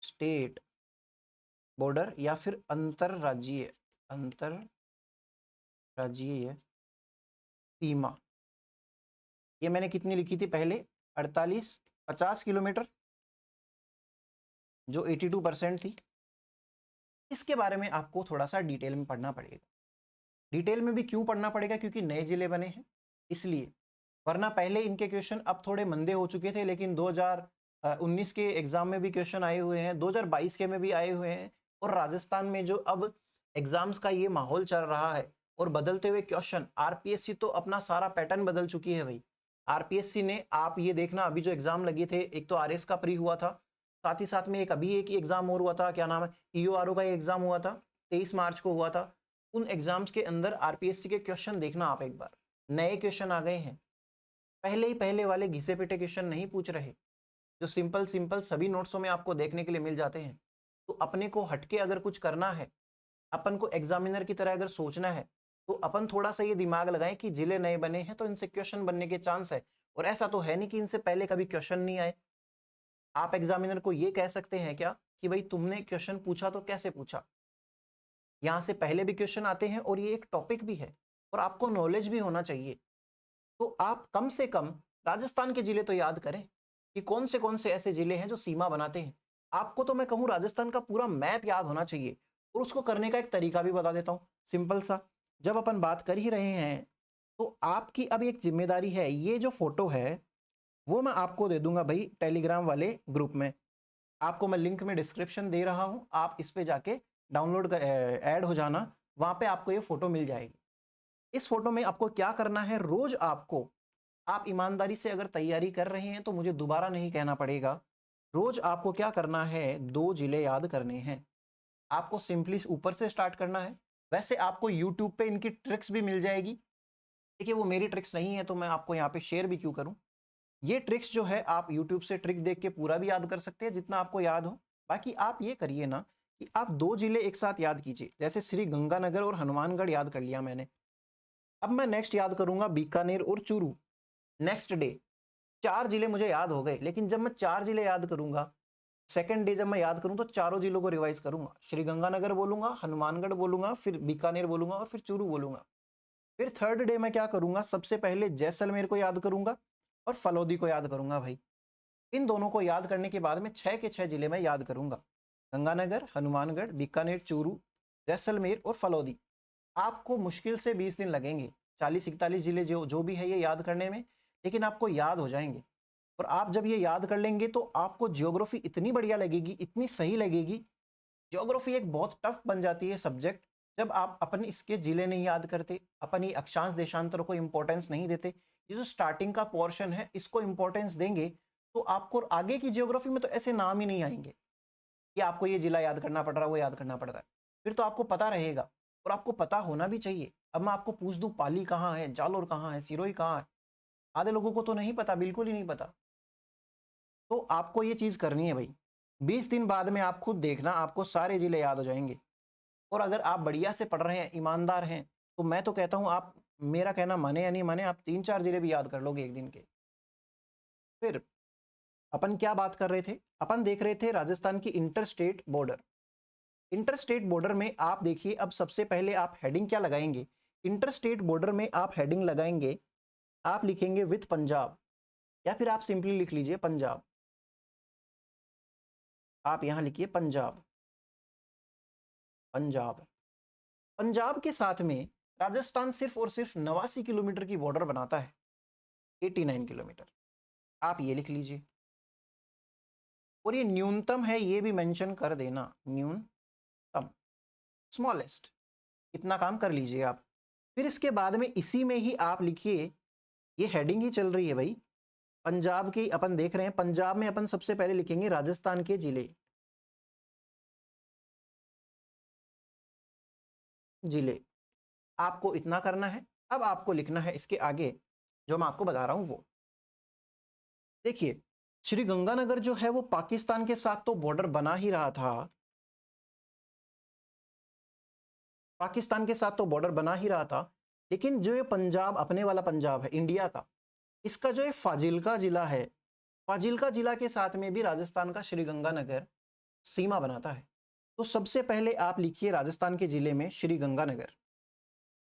स्टेट बॉर्डर या फिर अंतरराज्यीय, अंतरराज्यीय सीमा। ये मैंने कितनी लिखी थी पहले, 50 किलोमीटर, जो 82% थी। इसके बारे में आपको थोड़ा सा डिटेल में पढ़ना पड़ेगा। डिटेल में भी क्यों पढ़ना पड़ेगा, क्योंकि नए जिले बने हैं इसलिए। वरना पहले इनके क्वेश्चन अब थोड़े मंदे हो चुके थे, लेकिन 2019 के एग्जाम में भी क्वेश्चन आए हुए हैं, 2022 के में भी आए हुए हैं। और राजस्थान में जो अब एग्जाम्स का ये माहौल चल रहा है और बदलते हुए क्वेश्चन, आरपीएससी तो अपना सारा पैटर्न बदल चुकी है भाई। आरपीएससी ने, आप ये देखना, अभी जो एग्जाम लगे थे, एक तो आरएस का प्री हुआ था, साथ ही साथ में एक अभी एक एग्जाम और हुआ था, क्या नाम है, ईओआरओ का एग्जाम हुआ था, 23 मार्च को हुआ था। उन एग्जाम्स के अंदर आरपीएससी के क्वेश्चन देखना आप एक बार, नए क्वेश्चन आ गए हैं। पहले वाले घिसे पिटे क्वेश्चन नहीं पूछ रहे, जो सिंपल सिंपल सभी नोट्सों में आपको देखने के लिए मिल जाते हैं। तो अपने को हटके अगर कुछ करना है, अपन को एग्जामिनर की तरह अगर सोचना है, तो अपन थोड़ा सा ये दिमाग लगाएं कि जिले नए बने हैं तो इनसे क्वेश्चन बनने के चांस है। और ऐसा तो है नहीं कि इनसे पहले कभी क्वेश्चन नहीं आए। आप एग्जामिनर को ये कह सकते हैं क्या कि भाई तुमने क्वेश्चन पूछा तो कैसे पूछा, यहाँ से पहले भी क्वेश्चन आते हैं और ये एक टॉपिक भी है और आपको नॉलेज भी होना चाहिए। तो आप कम से कम राजस्थान के जिले तो याद करें कि कौन से ऐसे जिले हैं जो सीमा बनाते हैं। आपको तो मैं कहूँ राजस्थान का पूरा मैप याद होना चाहिए, और उसको करने का एक तरीका भी बता देता हूँ सिंपल सा। जब अपन बात कर ही रहे हैं, तो आपकी अब एक जिम्मेदारी है, ये जो फोटो है वो मैं आपको दे दूंगा भाई टेलीग्राम वाले ग्रुप में। आपको मैं लिंक में डिस्क्रिप्शन दे रहा हूँ, आप इस पे जाके डाउनलोड कर ऐड हो जाना, वहां पे आपको ये फोटो मिल जाएगी। इस फोटो में आपको क्या करना है, रोज आपको, आप ईमानदारी से अगर तैयारी कर रहे हैं तो मुझे दोबारा नहीं कहना पड़ेगा, रोज आपको क्या करना है, 2 जिले याद करने हैं। आपको सिंपली ऊपर से स्टार्ट करना है। वैसे आपको यूट्यूब पे इनकी ट्रिक्स भी मिल जाएगी। देखिए वो मेरी ट्रिक्स नहीं है तो मैं आपको यहाँ पे शेयर भी क्यों करूँ। ये ट्रिक्स जो है आप यूट्यूब से ट्रिक देख के पूरा भी याद कर सकते हैं जितना आपको याद हो। बाकी आप ये करिए ना कि आप 2 जिले एक साथ याद कीजिए। जैसे श्री गंगानगर और हनुमानगढ़ याद कर लिया मैंने। अब मैं नेक्स्ट याद करूँगा बीकानेर और चूरू। नेक्स्ट डे 4 जिले मुझे याद हो गए, लेकिन जब मैं 4 जिले याद करूँगा, सेकंड डे जब मैं याद करूँ तो चारों जिलों को रिवाइज़ करूँगा। श्री गंगानगर बोलूँगा, हनुमानगढ़ बोलूँगा, फिर बीकानेर बोलूँगा और फिर चूरू बोलूँगा। फिर थर्ड डे मैं क्या करूँगा, सबसे पहले जैसलमेर को याद करूँगा और फलौदी को याद करूँगा भाई। इन दोनों को याद करने के बाद में 6 के 6 जिले मैं याद करूँगा। गंगानगर, हनुमानगढ़, बीकानेर, चूरू, जैसलमेर और फलौदी। आपको मुश्किल से 20 दिन लगेंगे। 40-41 जिले जो जो भी है ये याद करने में, लेकिन आपको याद हो जाएँगे। और आप जब ये याद कर लेंगे तो आपको ज्योग्राफी इतनी बढ़िया लगेगी, इतनी सही लगेगी। ज्योग्राफी एक बहुत टफ बन जाती है सब्जेक्ट जब आप अपन इसके जिले नहीं याद करते, अपन ये अक्षांश देशांतर को इंपॉर्टेंस नहीं देते। ये जो स्टार्टिंग का पोर्शन है इसको इंपॉर्टेंस देंगे तो आपको आगे की ज्योग्राफी में तो ऐसे नाम ही नहीं आएंगे कि आपको ये जिला याद करना पड़ रहा है, वो याद करना पड़ रहा है। फिर तो आपको पता रहेगा और आपको पता होना भी चाहिए। अब मैं आपको पूछ दूं पाली कहाँ है, जालोर कहाँ है, सिरोही कहाँ है, आधे लोगों को तो नहीं पता, बिल्कुल ही नहीं पता। तो आपको ये चीज करनी है भाई। 20 दिन बाद में आप खुद देखना, आपको सारे जिले याद हो जाएंगे। और अगर आप बढ़िया से पढ़ रहे हैं, ईमानदार हैं, तो मैं तो कहता हूं आप, मेरा कहना माने या नहीं माने, आप 3-4 जिले भी याद कर लोगे एक दिन के। फिर अपन क्या बात कर रहे थे, अपन देख रहे थे राजस्थान की inter state border. Inter state border में आप देखिए, अब सबसे पहले आप हेडिंग क्या लगाएंगे। इंटर स्टेट बॉर्डर में आप हेडिंग लगाएंगे, आप लिखेंगे विथ पंजाब, या फिर आप सिंपली लिख लीजिए पंजाब। आप यहां लिखिए पंजाब। पंजाब, पंजाब के साथ में राजस्थान सिर्फ और सिर्फ 89 किलोमीटर की बॉर्डर बनाता है, 89 किलोमीटर। आप ये लिख लीजिए। और ये न्यूनतम है, ये भी मेंशन कर देना, न्यूनतम, स्मॉलेस्ट। इतना काम कर लीजिए आप। फिर इसके बाद में इसी में ही आप लिखिए, ये हेडिंग ही चल रही है भाई, पंजाब की अपन देख रहे हैं। पंजाब में अपन सबसे पहले लिखेंगे राजस्थान के जिले। जिले आपको इतना करना है। अब आपको लिखना है इसके आगे जो मैं आपको बता रहा हूं वो। देखिए, श्री गंगानगर जो है वो पाकिस्तान के साथ तो बॉर्डर बना ही रहा था, पाकिस्तान के साथ तो बॉर्डर बना ही रहा था, लेकिन जो ये पंजाब अपने वाला पंजाब है इंडिया का, इसका जो ये फाजिल्का जिला है, फाजिल्का जिला के साथ में भी राजस्थान का श्री गंगानगर सीमा बनाता है। तो सबसे पहले आप लिखिए राजस्थान के जिले में श्री गंगानगर।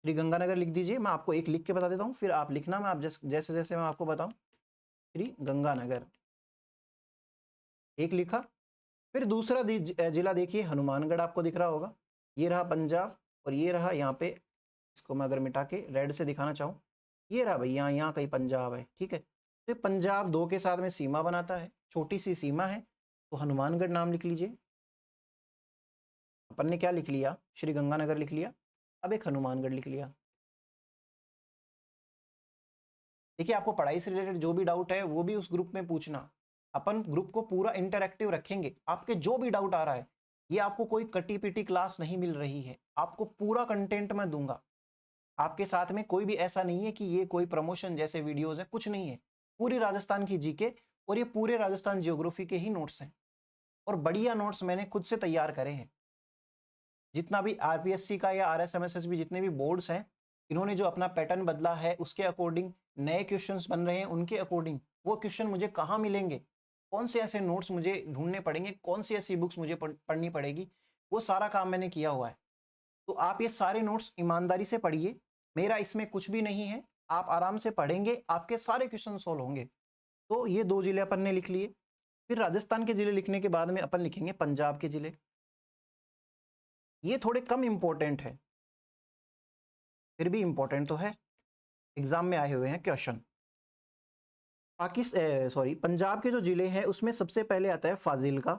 श्री गंगानगर लिख दीजिए। मैं आपको एक लिख के बता देता हूँ, फिर आप लिखना, मैं आप जैसे जैसे मैं आपको बताऊं। श्री गंगानगर एक लिखा। फिर दूसरा जिला देखिए, हनुमानगढ़ आपको दिख रहा होगा। ये रहा पंजाब, और ये रहा यहाँ पे, इसको मैं अगर मिटा के रेड से दिखाना चाहूँ, ये रहा भाई, यहाँ यहाँ कहीं पंजाब है, ठीक है। तो पंजाब 2 के साथ में सीमा बनाता है, छोटी सी सीमा है, तो हनुमानगढ़ नाम लिख लीजिए। अपन ने क्या लिख लिया, श्री गंगानगर लिख लिया। अब एक हनुमानगढ़ लिख लिया। देखिए, आपको पढ़ाई से रिलेटेड जो भी डाउट है वो भी उस ग्रुप में पूछना। अपन ग्रुप को पूरा इंटरैक्टिव रखेंगे। आपके जो भी डाउट आ रहा है, ये आपको कोई कटी पिटी क्लास नहीं मिल रही है, आपको पूरा कंटेंट मैं दूंगा। आपके साथ में कोई भी ऐसा नहीं है कि ये कोई प्रमोशन जैसे वीडियोस है, कुछ नहीं है। पूरी राजस्थान की जीके और ये पूरे राजस्थान जियोग्राफी के ही नोट्स हैं, और बढ़िया नोट्स मैंने खुद से तैयार करे हैं। जितना भी आरपीएससी का या आरएसएमएसएसबी जितने भी बोर्ड्स हैं, इन्होंने जो अपना पैटर्न बदला है उसके अकॉर्डिंग नए क्वेश्चंस बन रहे हैं, उनके अकॉर्डिंग वो क्वेश्चन मुझे कहाँ मिलेंगे, कौन से ऐसे नोट्स मुझे ढूंढने पड़ेंगे, कौन सी ऐसी बुक्स मुझे पढ़नी पड़ेगी, वो सारा काम मैंने किया हुआ है। तो आप ये सारे नोट्स ईमानदारी से पढ़िए, मेरा इसमें कुछ भी नहीं है। आप आराम से पढ़ेंगे, आपके सारे क्वेश्चन सोल्व होंगे। तो ये 2 जिले अपन ने लिख लिए। फिर राजस्थान के जिले लिखने के बाद में अपन लिखेंगे पंजाब के जिले। ये थोड़े कम इंपॉर्टेंट है, फिर भी इंपॉर्टेंट तो है, एग्जाम में आए हुए हैं क्वेश्चन। पंजाब के जो जिले हैं उसमें सबसे पहले आता है फाजिल्का।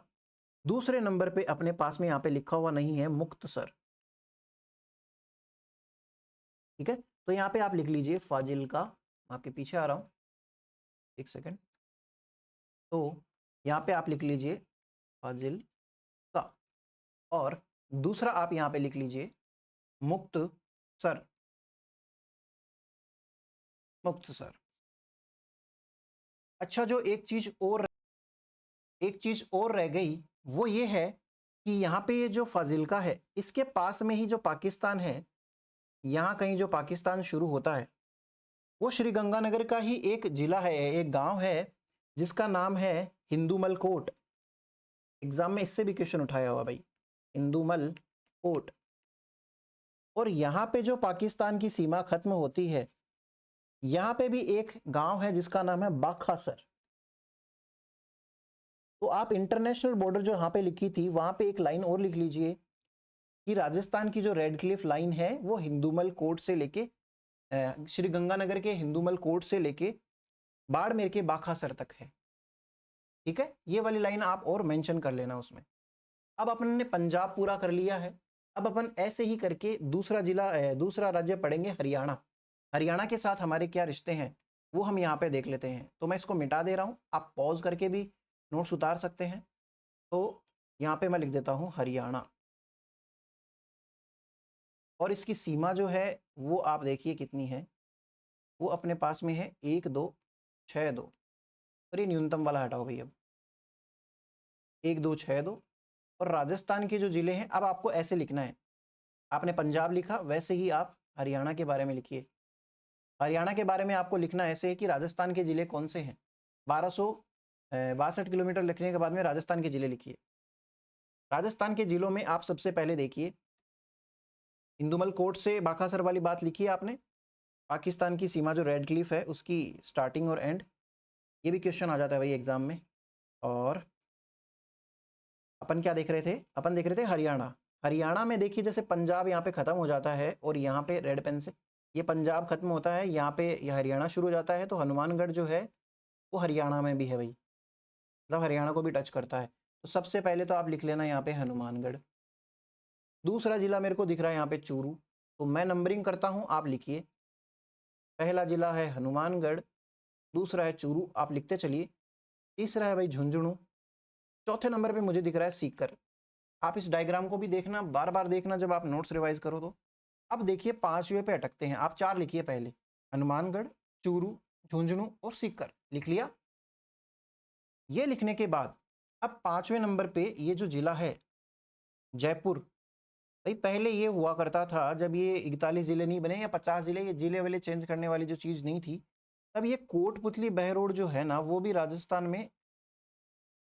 दूसरे नंबर पे अपने पास में यहाँ पे लिखा हुआ नहीं है, मुक्तसर। ठीक है, तो यहाँ पे आप लिख लीजिए फाजिल्का। आपके पीछे आ रहा हूँ, एक सेकेंड। तो यहाँ पे आप लिख लीजिए फाजिल्का, और दूसरा आप यहाँ पे लिख लीजिए मुक्तसर, मुक्तसर। अच्छा, जो एक चीज और रह गई वो ये है कि यहाँ पे ये जो फाजिल्का है इसके पास में ही जो पाकिस्तान है, यहाँ कहीं जो पाकिस्तान शुरू होता है वो श्री गंगानगर का ही एक जिला है, एक गांव है जिसका नाम है हिंदूमल कोट। एग्जाम में इससे भी क्वेश्चन उठाया हुआ भाई, हिंदूमल कोट। और यहाँ पे जो पाकिस्तान की सीमा खत्म होती है, यहाँ पे भी एक गांव है जिसका नाम है बाखासर। तो आप इंटरनेशनल बॉर्डर जो यहाँ पे लिखी थी वहां पे एक लाइन और लिख लीजिए कि राजस्थान की जो रेड क्लिफ लाइन है वो हिंदूमल कोट से लेके श्री गंगानगर के हिंदूमल कोट से लेके बाड़मेर के बाखासर तक है। ठीक है, ये वाली लाइन आप और मेंशन कर लेना उसमें। अब अपन ने पंजाब पूरा कर लिया है, अब अपन ऐसे ही करके दूसरा राज्य पढ़ेंगे हरियाणा। हरियाणा के साथ हमारे क्या रिश्ते हैं वो हम यहाँ पे देख लेते हैं। तो मैं इसको मिटा दे रहा हूँ, आप पॉज करके भी नोट्स उतार सकते हैं। तो यहाँ पे मैं लिख देता हूँ हरियाणा, और इसकी सीमा जो है वो आप देखिए कितनी है, वो अपने पास में है 1262। और ये न्यूनतम वाला हटाओ भाई, अब 1262। और राजस्थान के जो जिले हैं, अब आपको ऐसे लिखना है, आपने पंजाब लिखा वैसे ही आप हरियाणा के बारे में लिखिए। हरियाणा के बारे में आपको लिखना ऐसे है कि राजस्थान के जिले कौन से हैं। 1262 किलोमीटर लिखने के बाद में राजस्थान के जिले लिखिए। राजस्थान के जिलों में आप सबसे पहले देखिए, हिंदूमल कोट से बाखासर वाली बात लिखी है आपने, पाकिस्तान की सीमा जो रेड क्लिफ है उसकी स्टार्टिंग और एंड, ये भी क्वेश्चन आ जाता है भाई एग्जाम में। और अपन क्या देख रहे थे, अपन देख रहे थे हरियाणा। हरियाणा में देखिए जैसे पंजाब यहाँ पे खत्म हो जाता है और यहाँ पे रेड पेन से ये पंजाब खत्म होता है, यहाँ पे यह हरियाणा शुरू हो जाता है, तो हनुमानगढ़ जो है वो हरियाणा में भी है भाई, मतलब हरियाणा को भी टच करता है। तो सबसे पहले तो आप लिख लेना यहाँ पे हनुमानगढ़। दूसरा जिला मेरे को दिख रहा है यहाँ पे चूरू, तो मैं नंबरिंग करता हूँ, आप लिखिए। पहला जिला है हनुमानगढ़, दूसरा है चूरू, आप लिखते चलिए। तीसरा है भाई झुंझुनू, चौथे नंबर पे मुझे दिख रहा है सीकर। आप इस डायग्राम को भी देखना, बार बार देखना जब आप नोट्स रिवाइज करो तो। अब देखिए 5वें पे अटकते हैं, आप 4 लिखिए पहले, हनुमानगढ़, चूरू, झुंझुनू और सीकर, लिख लिया। ये लिखने के बाद अब 5वें नंबर पे ये जो जिला है जयपुर, भाई पहले ये हुआ करता था जब ये 41 जिले नहीं बने या 50 जिले, ये जिले वाले चेंज करने वाली जो चीज नहीं थी, तब ये कोटपुतली बहरोड जो है ना वो भी राजस्थान में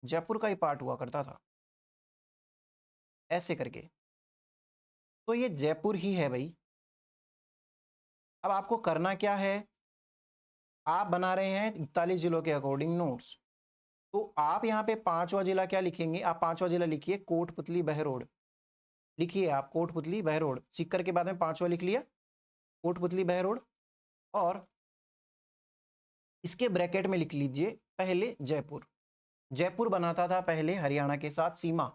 जयपुर का ही पार्ट हुआ करता था, ऐसे करके। तो ये जयपुर ही है भाई। अब आपको करना क्या है, आप बना रहे हैं 41 जिलों के अकॉर्डिंग नोट्स, तो आप यहाँ पे 5वां जिला क्या लिखेंगे, आप 5वां जिला लिखिए कोटपुतली बहरोड। लिखिए आप कोटपुतली बहरोड, सीकर के बाद में 5वां लिख लिया कोटपुतली बहरोड, और इसके ब्रैकेट में लिख लीजिए पहले जयपुर। जयपुर बनाता था पहले हरियाणा के साथ सीमा,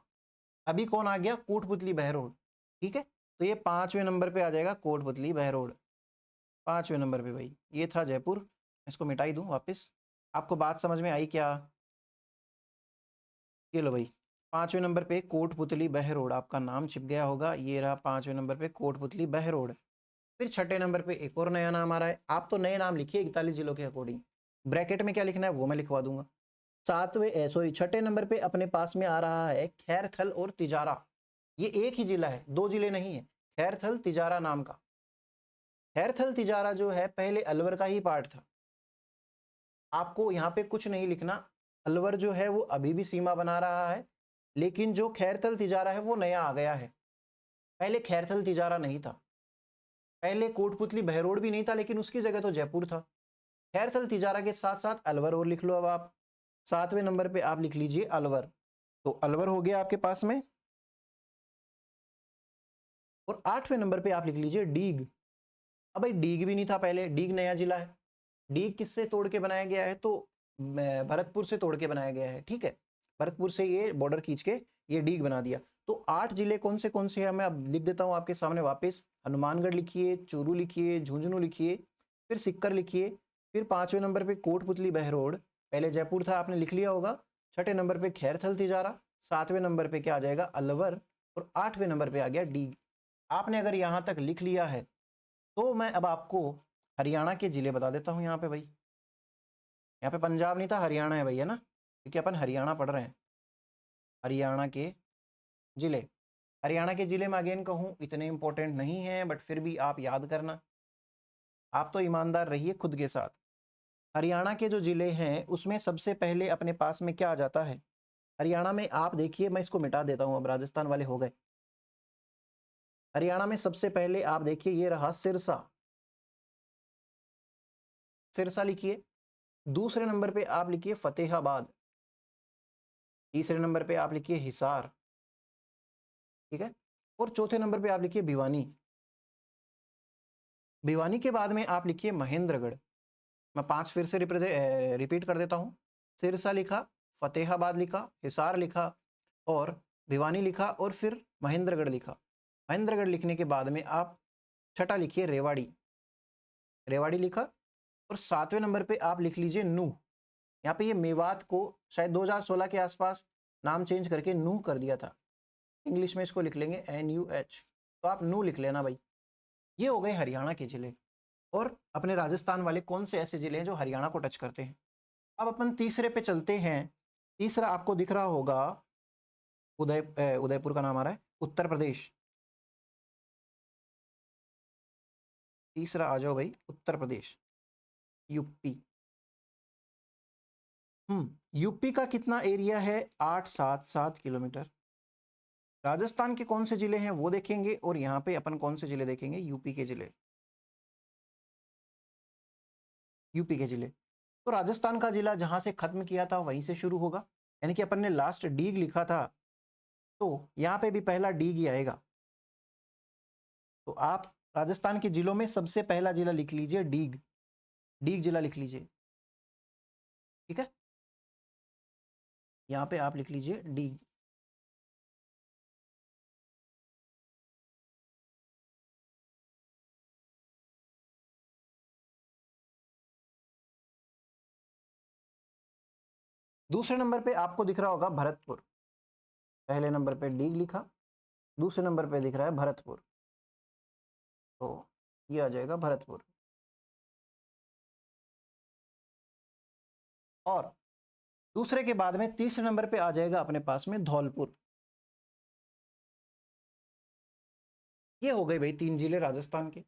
अभी कौन आ गया, कोटपुतली बहरोड। ठीक है, तो ये 5वें नंबर पे आ जाएगा कोटपुतली बहरोड, 5वें नंबर पे भाई ये था जयपुर। इसको मिटाई दूं वापस, आपको बात समझ में आई क्या? ये लो भाई, 5वें नंबर पे कोटपुतली बहरोड आपका नाम छिप गया होगा, ये रहा 5वें नंबर पे कोटपुतली बहरोड। फिर 6ठे नंबर पे एक और नया नाम आ रहा है, आप तो नए नाम लिखिए 41 जिलों के अकॉर्डिंग, ब्रैकेट में क्या लिखना है वो मैं लिखवा दूंगा। 6ठे नंबर पे अपने पास में आ रहा है खैरथल और तिजारा, ये एक ही जिला है, 2 जिले नहीं है, खैरथल तिजारा नाम का। खैरथल तिजारा जो है पहले अलवर का ही पार्ट था, आपको यहाँ पे कुछ नहीं लिखना। अलवर जो है वो अभी भी सीमा बना रहा है, लेकिन जो खैरथल तिजारा है वो नया आ गया है, पहले खैरथल तिजारा नहीं था। पहले कोटपुतली बहरोड भी नहीं था, लेकिन उसकी जगह तो जयपुर था। खैरथल तिजारा के साथ साथ अलवर और लिख लो। अब आप 7वें नंबर पे आप लिख लीजिए अलवर, तो अलवर हो गया आपके पास में। और 8वें नंबर पे आप लिख लीजिए डीग। अब भाई डीग भी नहीं था पहले, डीग नया जिला है। डीग किससे तोड़ के बनाया गया है, तो भरतपुर से तोड़ के बनाया गया है। ठीक है, भरतपुर से ये बॉर्डर खींच के ये डीग बना दिया। तो 8 जिले कौन से हैं मैं अब लिख देता हूँ आपके सामने वापस। हनुमानगढ़ लिखिए, चूरू लिखिए, झुंझुनू लिखिए, फिर सीकर लिखिए, फिर 5वें नंबर पे कोटपुतली बहरोड, पहले जयपुर था आपने लिख लिया होगा। छठे नंबर पे खैरथल तिजारा, 7वें नंबर पे क्या आ जाएगा अलवर, और 8वें नंबर पे आ गया डीग। आपने अगर यहाँ तक लिख लिया है तो मैं अब आपको हरियाणा के जिले बता देता हूँ। यहाँ पे भाई, यहाँ पे पंजाब नहीं था, हरियाणा है भाई, है ना, क्योंकि अपन हरियाणा पढ़ रहे हैं। हरियाणा के जिले, हरियाणा के जिले में अगेन कहूँ इतने इंपॉर्टेंट नहीं है, बट फिर भी आप याद करना, आप तो ईमानदार रहिए खुद के साथ। हरियाणा के जो जिले हैं उसमें सबसे पहले अपने पास में क्या आ जाता है, हरियाणा में आप देखिए, मैं इसको मिटा देता हूं, अब राजस्थान वाले हो गए। हरियाणा में सबसे पहले आप देखिए ये रहा सिरसा, सिरसा लिखिए। दूसरे नंबर पे आप लिखिए फतेहाबाद, तीसरे नंबर पे आप लिखिए हिसार, ठीक है, और चौथे नंबर पे आप लिखिए भिवानी। भिवानी के बाद में आप लिखिए महेंद्रगढ़। मैं 5 फिर से रिपीट कर देता हूं, सिरसा लिखा, फतेहाबाद लिखा, हिसार लिखा, और भिवानी लिखा, और फिर महेंद्रगढ़ लिखा। महेंद्रगढ़ लिखने के बाद में आप छठा लिखिए रेवाड़ी, रेवाड़ी लिखा, और 7वें नंबर पे आप लिख लीजिए नूह। यहाँ पे ये मेवात को शायद 2016 के आसपास नाम चेंज करके नूह कर दिया था, इंग्लिश में इसको लिख लेंगे NUH, तो आप नूह लिख लेना भाई। ये हो गए हरियाणा के जिले। और अपने राजस्थान वाले कौन से ऐसे जिले हैं जो हरियाणा को टच करते हैं। अब अपन तीसरे पे चलते हैं। तीसरा आपको दिख रहा होगा उदयपुर का नाम आ रहा है, उत्तर प्रदेश। तीसरा आ जाओ भाई, उत्तर प्रदेश, यूपी। यूपी का कितना एरिया है, 877 किलोमीटर। राजस्थान के कौन से जिले हैं वो देखेंगे, और यहाँ पे अपन कौन से जिले देखेंगे, यूपी के जिले, यूपी के जिले। तो राजस्थान का जिला जहां से खत्म किया था वहीं से शुरू होगा, यानी कि अपन ने लास्ट डीग लिखा था, तो यहाँ पे भी पहला डीग ही आएगा। तो आप राजस्थान के जिलों में सबसे पहला जिला लिख लीजिए डीग, डीग जिला लिख लीजिए, ठीक है, यहाँ पे आप लिख लीजिए डीग। दूसरे नंबर पे आपको दिख रहा होगा भरतपुर, पहले नंबर पे डीग लिखा, दूसरे नंबर पे दिख रहा है भरतपुर, तो ये आ जाएगा भरतपुर। और दूसरे के बाद में तीसरे नंबर पे आ जाएगा अपने पास में धौलपुर। ये हो गए भाई 3 जिले राजस्थान के।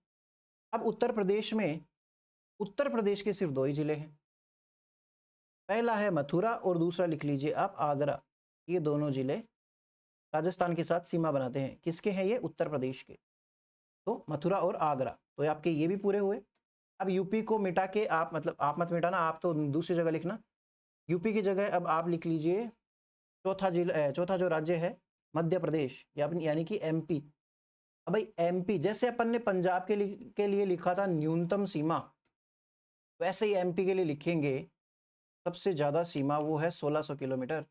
अब उत्तर प्रदेश में, उत्तर प्रदेश के सिर्फ 2 ही जिले हैं, पहला है मथुरा और दूसरा लिख लीजिए आप आगरा। ये दोनों जिले राजस्थान के साथ सीमा बनाते हैं। किसके हैं ये, उत्तर प्रदेश के, तो मथुरा और आगरा, तो आपके ये भी पूरे हुए। अब यूपी को मिटा के आप, मतलब आप मत मिटाना, आप तो दूसरी जगह लिखना, यूपी की जगह अब आप लिख लीजिए चौथा जिला, चौथा जो राज्य है मध्य प्रदेश, यानी कि MP। अब भाई MP, जैसे अपन ने पंजाब के लिए लिखा था न्यूनतम सीमा, वैसे ही MP के लिए लिखेंगे सबसे ज़्यादा सीमा वो है 1600 किलोमीटर,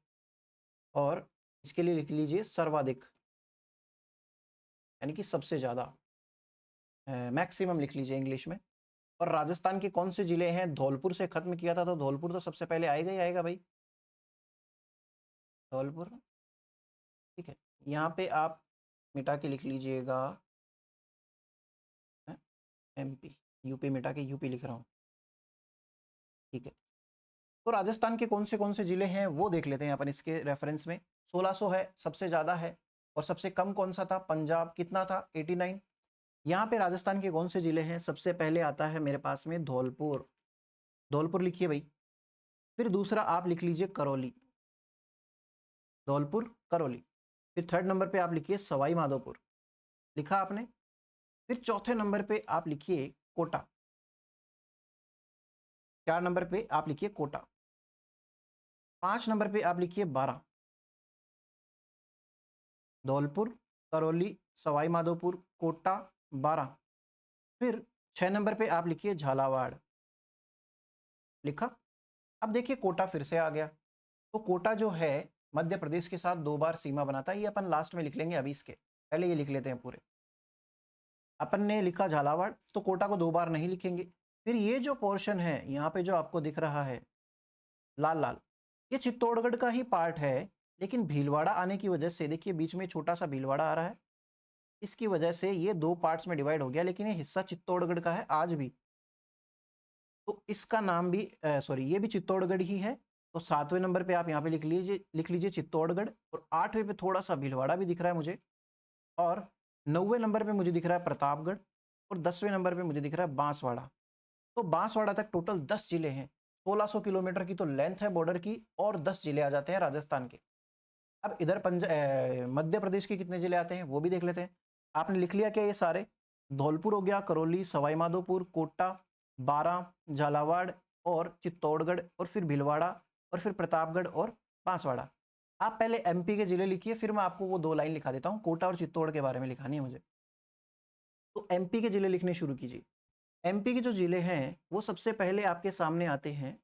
और इसके लिए लिख लीजिए सर्वाधिक, यानी कि सबसे ज़्यादा, मैक्सिमम लिख लीजिए इंग्लिश में। और राजस्थान के कौन से जिले हैं, धौलपुर से खत्म किया था, तो धौलपुर तो सबसे पहले आएगा ही आएगा भाई, धौलपुर, ठीक है। यहाँ पे आप मिटा के लिख लीजिएगा MP, यूपी मिटा के यूपी लिख रहा हूँ, ठीक है। तो राजस्थान के कौन से जिले हैं वो देख लेते हैं अपन इसके रेफरेंस में। 1600 है सबसे ज़्यादा है, और सबसे कम कौन सा था, पंजाब, कितना था 89। यहाँ पे राजस्थान के कौन से जिले हैं, सबसे पहले आता है मेरे पास में धौलपुर, धौलपुर लिखिए भाई। फिर दूसरा आप लिख लीजिए करौली, धौलपुर करौली। फिर थर्ड नंबर पे आप लिखिए सवाई माधोपुर, लिखा आपने। फिर चौथे नंबर पे आप लिखिए कोटा, 4 नंबर पे आप लिखिए कोटा, 5 नंबर पे आप लिखिए बारां, धौलपुर, करौली, सवाई माधोपुर, कोटा, बारां। फिर 6 नंबर पे आप लिखिए झालावाड़, लिखा। अब देखिए कोटा फिर से आ गया, तो कोटा जो है मध्य प्रदेश के साथ 2 बार सीमा बनाता है, ये अपन लास्ट में लिख लेंगे, अभी इसके पहले ये लिख लेते हैं पूरे। अपन ने लिखा झालावाड़, तो कोटा को 2 बार नहीं लिखेंगे। फिर ये जो पोर्शन है यहाँ पे जो आपको दिख रहा है लाल लाल, ये चित्तौड़गढ़ का ही पार्ट है, लेकिन भीलवाड़ा आने की वजह से देखिए बीच में छोटा सा भीलवाड़ा आ रहा है, इसकी वजह से ये 2 पार्ट्स में डिवाइड हो गया, लेकिन ये हिस्सा चित्तौड़गढ़ का है आज भी। तो इसका नाम भी सॉरी ये भी चित्तौड़गढ़ ही है। तो 7वें नंबर पे आप यहाँ पे लिख लीजिए चित्तौड़गढ़, और 8वें पे थोड़ा-सा भीलवाड़ा भी दिख रहा है मुझे, और 9वें नंबर पे मुझे दिख रहा है प्रतापगढ़, और 10वें नंबर पे मुझे दिख रहा है बांसवाड़ा। तो बांसवाड़ा तक टोटल 10 जिले हैं। 1600 किलोमीटर की तो लेंथ है बॉर्डर की, और 10 जिले आ जाते हैं राजस्थान के। अब इधर मध्य प्रदेश के कितने जिले आते हैं वो भी देख लेते हैं। आपने लिख लिया क्या ये सारे? धौलपुर हो गया, करौली, सवाई माधोपुर, कोटा, बारां, झालावाड़ और चित्तौड़गढ़, और फिर भीलवाड़ा, और फिर प्रतापगढ़ और बांसवाड़ा। आप पहले एमपी के जिले लिखिए, फिर मैं आपको वो 2 लाइन लिखा देता हूँ, कोटा और चित्तौड़ के बारे में लिखानी है मुझे। तो एमपी के जिले लिखने शुरू कीजिए। एमपी के जो जिले हैं वो सबसे पहले आपके सामने आते हैं,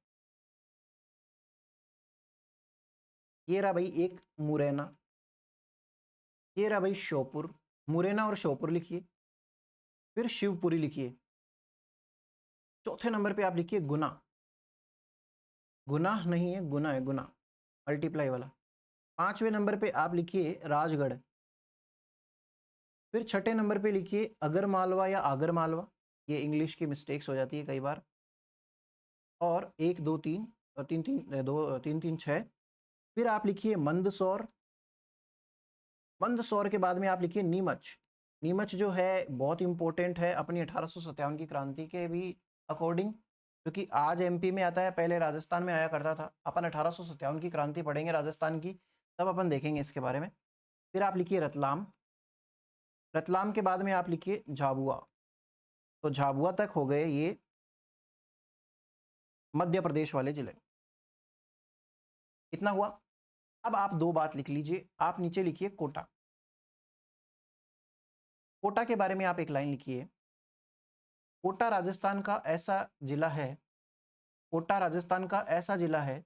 ये रहा भाई एक मुरैना, ये रहा भाई श्योपुर। मुरैना और श्योपुर लिखिए। फिर शिवपुरी लिखिए। चौथे नंबर पे आप लिखिए गुना। गुना नहीं है, गुना है, गुना मल्टीप्लाई वाला। 5वें नंबर पे आप लिखिए राजगढ़। फिर छठे नंबर पे लिखिए अगर मालवा या आगर मालवा, ये इंग्लिश की मिस्टेक्स हो जाती है कई बार। और 1 2 3 और 3 3 2 3 3 6। फिर आप लिखिए मंदसौर। मंदसौर के बाद में आप लिखिए नीमच। नीमच जो है बहुत इंपॉर्टेंट है अपनी 1857 की क्रांति के भी अकॉर्डिंग, क्योंकि आज एमपी में आता है, पहले राजस्थान में आया करता था। अपन 1857 की क्रांति पढ़ेंगे राजस्थान की, तब अपन देखेंगे इसके बारे में। फिर आप लिखिए रतलाम। रतलाम के बाद में आप लिखिए झाबुआ। तो झाबुआ तक हो गए ये मध्य प्रदेश वाले जिले। इतना हुआ। अब आप 2 बात लिख लीजिए, आप नीचे लिखिए कोटा। कोटा के बारे में आप एक लाइन लिखिए। कोटा राजस्थान का ऐसा जिला है, कोटा राजस्थान का ऐसा जिला है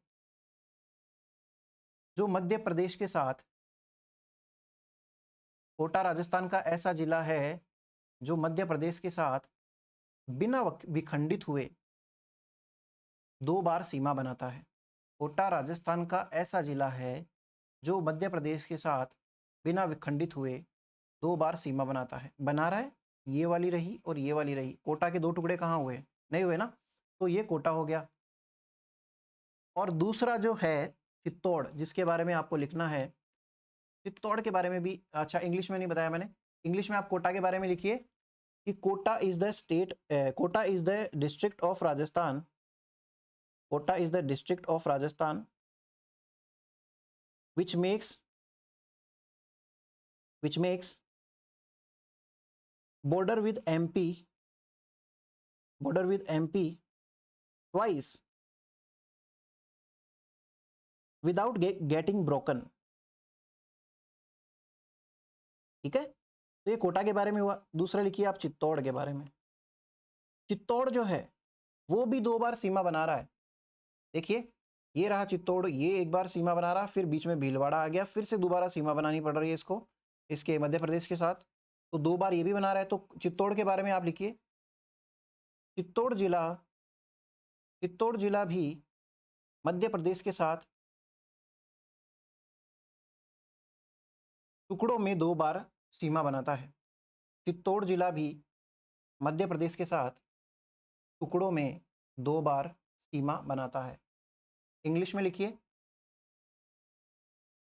जो मध्य प्रदेश के साथ, कोटा राजस्थान का ऐसा जिला है जो मध्य प्रदेश के साथ बिना विखंडित हुए 2 बार सीमा बनाता है। कोटा राजस्थान का ऐसा जिला है जो मध्य प्रदेश के साथ बिना विखंडित हुए 2 बार सीमा बनाता है। बना रहा है, ये वाली रही और ये वाली रही। कोटा के 2 टुकड़े कहाँ हुए? नहीं हुए ना? तो ये कोटा हो गया। और दूसरा जो है चित्तौड़, जिसके बारे में आपको लिखना है, चित्तौड़ के बारे में भी अच्छा इंग्लिश में नहीं बताया मैंने। इंग्लिश में आप कोटा के बारे में लिखिए कि Kota is the state, Kota is the district of Rajasthan. Kota is the district of Rajasthan which makes border with MP, border with MP twice without getting broken। ठीक है, तो ये कोटा के बारे में हुआ। दूसरा लिखिए आप चित्तौड़ के बारे में। चित्तौड़ जो है वो भी 2 बार सीमा बना रहा है। देखिए ये रहा चित्तौड़, ये एक बार सीमा बना रहा, फिर बीच में भीलवाड़ा आ गया, फिर से दोबारा सीमा बनानी पड़ रही है इसको, इसके मध्य प्रदेश के साथ। तो 2 बार ये भी बना रहा है। तो चित्तौड़ के बारे में आप लिखिए चित्तौड़ जिला, चित्तौड़ जिला भी मध्य प्रदेश के साथ टुकड़ों में 2 बार सीमा बनाता है। चित्तौड़ जिला भी मध्य प्रदेश के साथ टुकड़ों में 2 बार सीमा बनाता है। इंग्लिश में लिखिए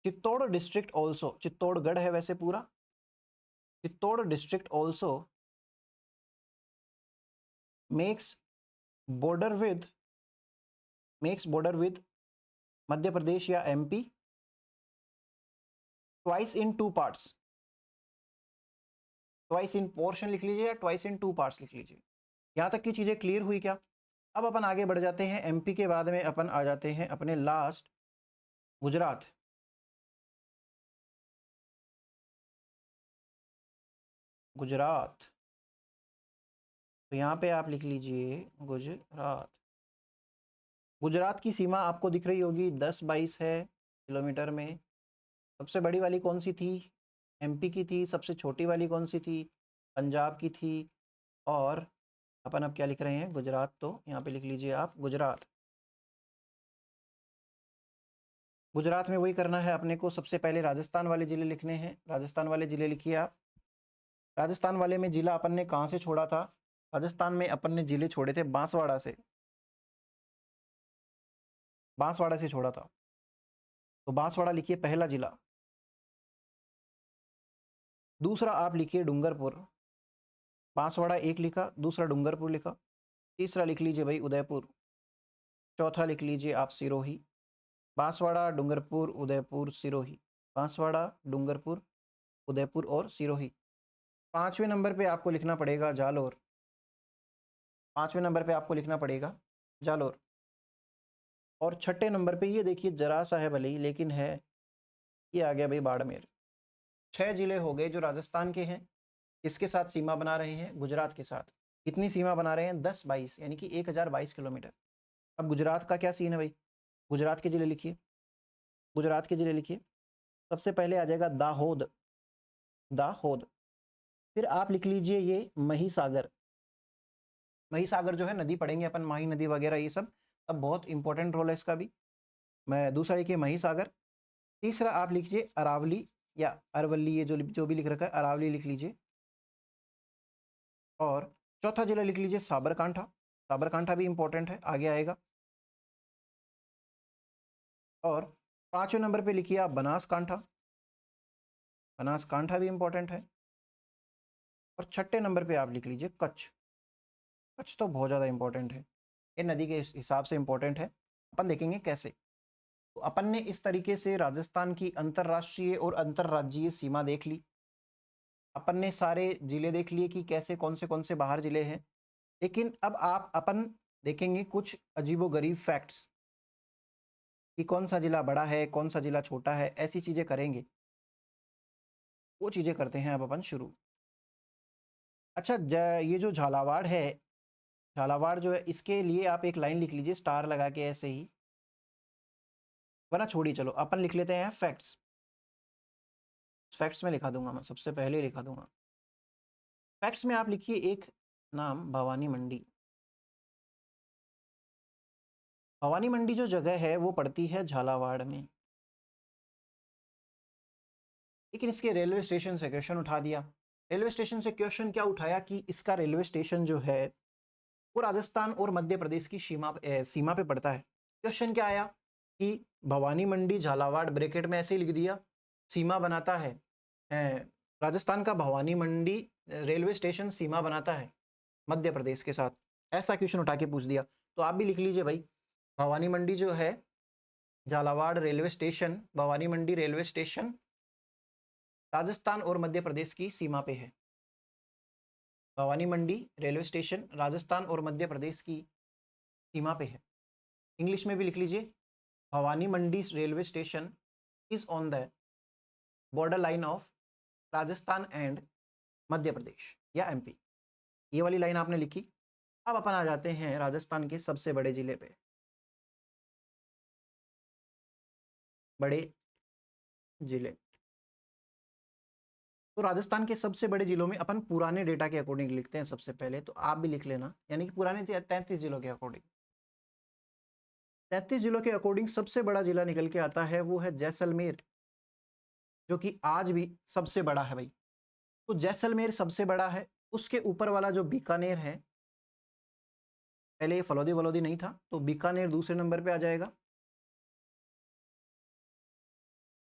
चित्तौड़ डिस्ट्रिक्ट ऑल्सो, चित्तौड़गढ़ है वैसे पूरा, Chittor district also makes border with, makes border with Madhya Pradesh या MP twice in 2 parts. Twice in portion लिख लीजिए या ट्वाइस इन 2 पार्ट्स लिख लीजिए। यहाँ तक की चीज़ें क्लियर हुई क्या? अब अपन आगे बढ़ जाते हैं। एमपी के बाद में अपन आ जाते हैं अपने लास्ट गुजरात। गुजरात, तो यहाँ पे आप लिख लीजिए गुजरात। गुजरात की सीमा आपको दिख रही होगी 10-22 है किलोमीटर में। सबसे बड़ी वाली कौन सी थी? एमपी की थी। सबसे छोटी वाली कौन सी थी? पंजाब की थी। और अपन अब क्या लिख रहे हैं? गुजरात। तो यहाँ पे लिख लीजिए आप गुजरात। गुजरात में वही करना है अपने को, सबसे पहले राजस्थान वाले जिले लिखने हैं। राजस्थान वाले जिले लिखिए आप। राजस्थान वाले में जिला अपन ने कहाँ से छोड़ा था? राजस्थान में अपन ने जिले छोड़े थे बांसवाड़ा से, बांसवाड़ा से छोड़ा था। तो बांसवाड़ा लिखिए पहला जिला। दूसरा आप लिखिए डूंगरपुर। बांसवाड़ा एक लिखा, दूसरा डूंगरपुर लिखा। तीसरा लिख लीजिए भाई उदयपुर। चौथा लिख लीजिए आप सिरोही। बांसवाड़ा, डूंगरपुर, उदयपुर, सिरोही। बांसवाड़ा, डूंगरपुर, उदयपुर और सिरोही। पांचवें नंबर पे आपको लिखना पड़ेगा जालोर। पांचवें नंबर पे आपको लिखना पड़ेगा जालोर। और छठे नंबर पे ये देखिए जरा सा है भले ही, लेकिन है, ये आ गया भाई बाड़मेर। 6 जिले हो गए जो राजस्थान के हैं। किसके साथ सीमा बना रहे हैं? गुजरात के साथ। कितनी सीमा बना रहे हैं? 10-22, यानी कि 1022 किलोमीटर। अब गुजरात का क्या सीन है भाई? गुजरात के जिले लिखिए। गुजरात के जिले लिखिए। सबसे पहले आ जाएगा दाहोद। दाहोद। फिर आप लिख लीजिए ये महिसागर। महिसागर जो है नदी पढ़ेंगे अपन, माही नदी वगैरह ये सब, अब बहुत इंपॉर्टेंट रोल है इसका भी। मैं दूसरा लिखिए महिसागर। तीसरा आप लिखिए अरावली या अरवली, ये जो जो भी लिख रखा है अरावली लिख लीजिए। और चौथा जिला लिख लीजिए साबरकांठा। साबरकांठा भी इंपॉर्टेंट है, आगे आएगा। और पांचवें नंबर पे लिखिए आप बनासकांठा। बनासकांठा भी इंपॉर्टेंट है। और छठे नंबर पे आप लिख लीजिए कच्छ। कच्छ तो बहुत ज़्यादा इंपॉर्टेंट है, ये नदी के हिसाब से इंपॉर्टेंट है। अपन देखेंगे कैसे। तो अपन ने इस तरीके से राजस्थान की अंतर्राष्ट्रीय और अंतर्राज्यीय सीमा देख ली। अपन ने सारे जिले देख लिए कि कैसे कौन से बाहर जिले हैं। लेकिन अब आप अपन देखेंगे कुछ अजीबोगरीब फैक्ट्स कि कौन सा जिला बड़ा है, कौन सा जिला छोटा है, ऐसी चीज़ें करेंगे। वो चीज़ें करते हैं अब अपन शुरू। अच्छा, ये जो झालावाड़ है, झालावाड़ जो है, इसके लिए आप एक लाइन लिख लीजिए स्टार लगा के ऐसे ही, वरना छोड़िए, चलो अपन लिख लेते हैं फैक्ट्स। फैक्ट्स में लिखा दूंगा, मैं सबसे पहले लिखा दूंगा फैक्ट्स में। आप लिखिए एक नाम भवानी मंडी। भवानी मंडी जो जगह है वो पड़ती है झालावाड़ में। लेकिन इसके रेलवे स्टेशन से क्वेश्चन उठा दिया। रेलवे स्टेशन से क्वेश्चन क्या उठाया कि इसका रेलवे स्टेशन जो है वो राजस्थान और मध्य प्रदेश की सीमा पे पड़ता है। क्वेश्चन क्या आया कि भवानी मंडी झालावाड़, ब्रैकेट में ऐसे ही लिख दिया, सीमा बनाता है राजस्थान का भवानी मंडी रेलवे स्टेशन सीमा बनाता है मध्य प्रदेश के साथ। ऐसा क्वेश्चन उठा के पूछ दिया। तो आप भी लिख लीजिए भाई, भवानी मंडी जो है, Jhalawar railway station, Bhavani Mandi railway station Rajasthan और मध्य प्रदेश की सीमा पे है। भवानी मंडी रेलवे स्टेशन राजस्थान और मध्य प्रदेश की सीमा पे है। इंग्लिश में भी लिख लीजिए, Bhawani Mandi railway station is on the border line of Rajasthan and Madhya Pradesh या एमपी। ये वाली लाइन आपने लिखी। अब अपन आ जाते हैं राजस्थान के सबसे बड़े जिले पे। बड़े जिले, तो राजस्थान के सबसे बड़े जिलों में अपन पुराने डेटा के अकॉर्डिंग लिखते हैं सबसे पहले, तो आप भी लिख लेना, यानी कि पुराने 33 जिलों के अकॉर्डिंग। 33 जिलों के अकॉर्डिंग सबसे बड़ा जिला निकल के आता है वो है जैसलमेर, जो कि आज भी सबसे बड़ा है भाई। तो जैसलमेर सबसे बड़ा है। उसके ऊपर वाला जो बीकानेर है, पहले ये फलौदी वलौदी नहीं था, तो बीकानेर दूसरे नंबर पे आ जाएगा।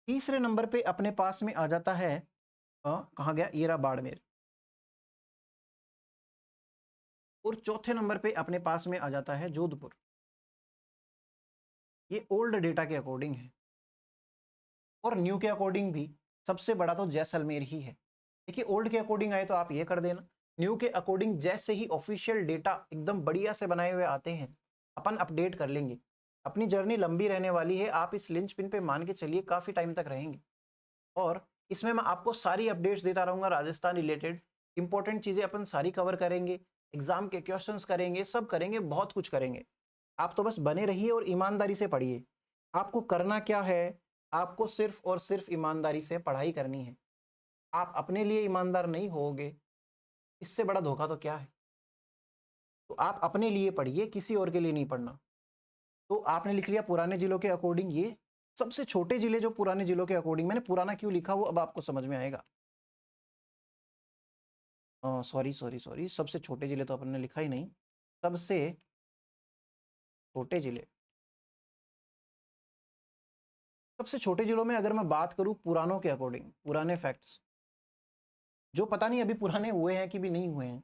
तीसरे नंबर पे अपने पास में आ जाता है, कहाँ गया, ये रहा बाड़मेर। और चौथे नंबर पे अपने पास में आ जाता है जोधपुर। ये ओल्ड डेटा के अकॉर्डिंग है। और न्यू के अकॉर्डिंग भी सबसे बड़ा तो जैसलमेर ही है। देखिए, ओल्ड के अकॉर्डिंग आए तो आप ये कर देना, न्यू के अकॉर्डिंग जैसे ही ऑफिशियल डेटा एकदम बढ़िया से बनाए हुए आते हैं अपन अपडेट कर लेंगे। अपनी जर्नी लंबी रहने वाली है, आप इस लिंच पिन पे मान के चलिए काफ़ी टाइम तक रहेंगे। और इसमें मैं आपको सारी अपडेट्स देता रहूँगा राजस्थान रिलेटेड। इंपॉर्टेंट चीज़ें अपन सारी कवर करेंगे, एग्जाम के क्वेश्चंस करेंगे, सब करेंगे, बहुत कुछ करेंगे। आप तो बस बने रहिए और ईमानदारी से पढ़िए। आपको करना क्या है, आपको सिर्फ और सिर्फ ईमानदारी से पढ़ाई करनी है। आप अपने लिए ईमानदार नहीं होगे, इससे बड़ा धोखा तो क्या है। तो आप अपने लिए पढ़िए, किसी और के लिए नहीं पढ़ना। तो आपने लिख लिया पुराने जिलों के अकॉर्डिंग ये सबसे छोटे जिले जो पुराने जिलों के अकॉर्डिंग, मैंने पुराना क्यों लिखा वो अब आपको समझ में आएगा। सॉरी सॉरी सॉरी, सबसे छोटे जिले तो अपन ने लिखा ही नहीं। सबसे छोटे जिले, सबसे छोटे जिलों में अगर मैं बात करूं पुरानों के अकॉर्डिंग, पुराने फैक्ट्स जो पता नहीं अभी पुराने हुए हैं कि भी नहीं हुए हैं,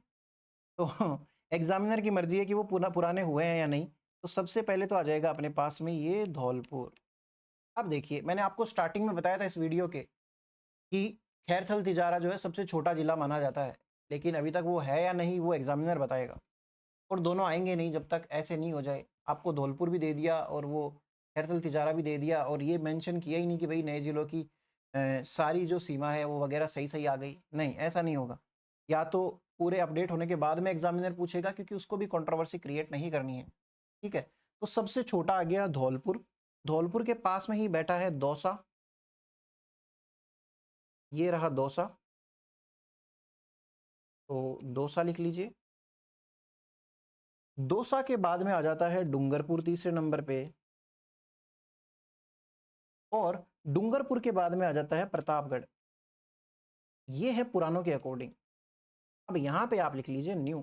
तो एग्जामिनर की मर्जी है कि वो पुराने हुए हैं या नहीं। तो सबसे पहले तो आ जाएगा अपने पास में ये धौलपुर। अब देखिए, मैंने आपको स्टार्टिंग में बताया था इस वीडियो के कि खैरथल तिजारा जो है सबसे छोटा जिला माना जाता है, लेकिन अभी तक वो है या नहीं वो एग्जामिनर बताएगा। और दोनों आएंगे नहीं जब तक ऐसे नहीं हो जाए। आपको धौलपुर भी दे दिया और वो खैरथल तिजारा भी दे दिया, और ये मेंशन किया ही नहीं कि भाई नए जिलों की सारी जो सीमा है वो वगैरह सही सही आ गई। नहीं, ऐसा नहीं होगा। या तो पूरे अपडेट होने के बाद में एग्जामिनर पूछेगा, क्योंकि उसको भी कंट्रोवर्सी क्रिएट नहीं करनी है। ठीक है, तो सबसे छोटा आ गया धौलपुर। धौलपुर के पास में ही बैठा है दौसा। ये रहा दौसा, तो दौसा लिख लीजिए। दौसा के बाद में आ जाता है डूंगरपुर तीसरे नंबर पे, और डूंगरपुर के बाद में आ जाता है प्रतापगढ़। ये है पुरानों के अकॉर्डिंग। अब यहां पे आप लिख लीजिए न्यू।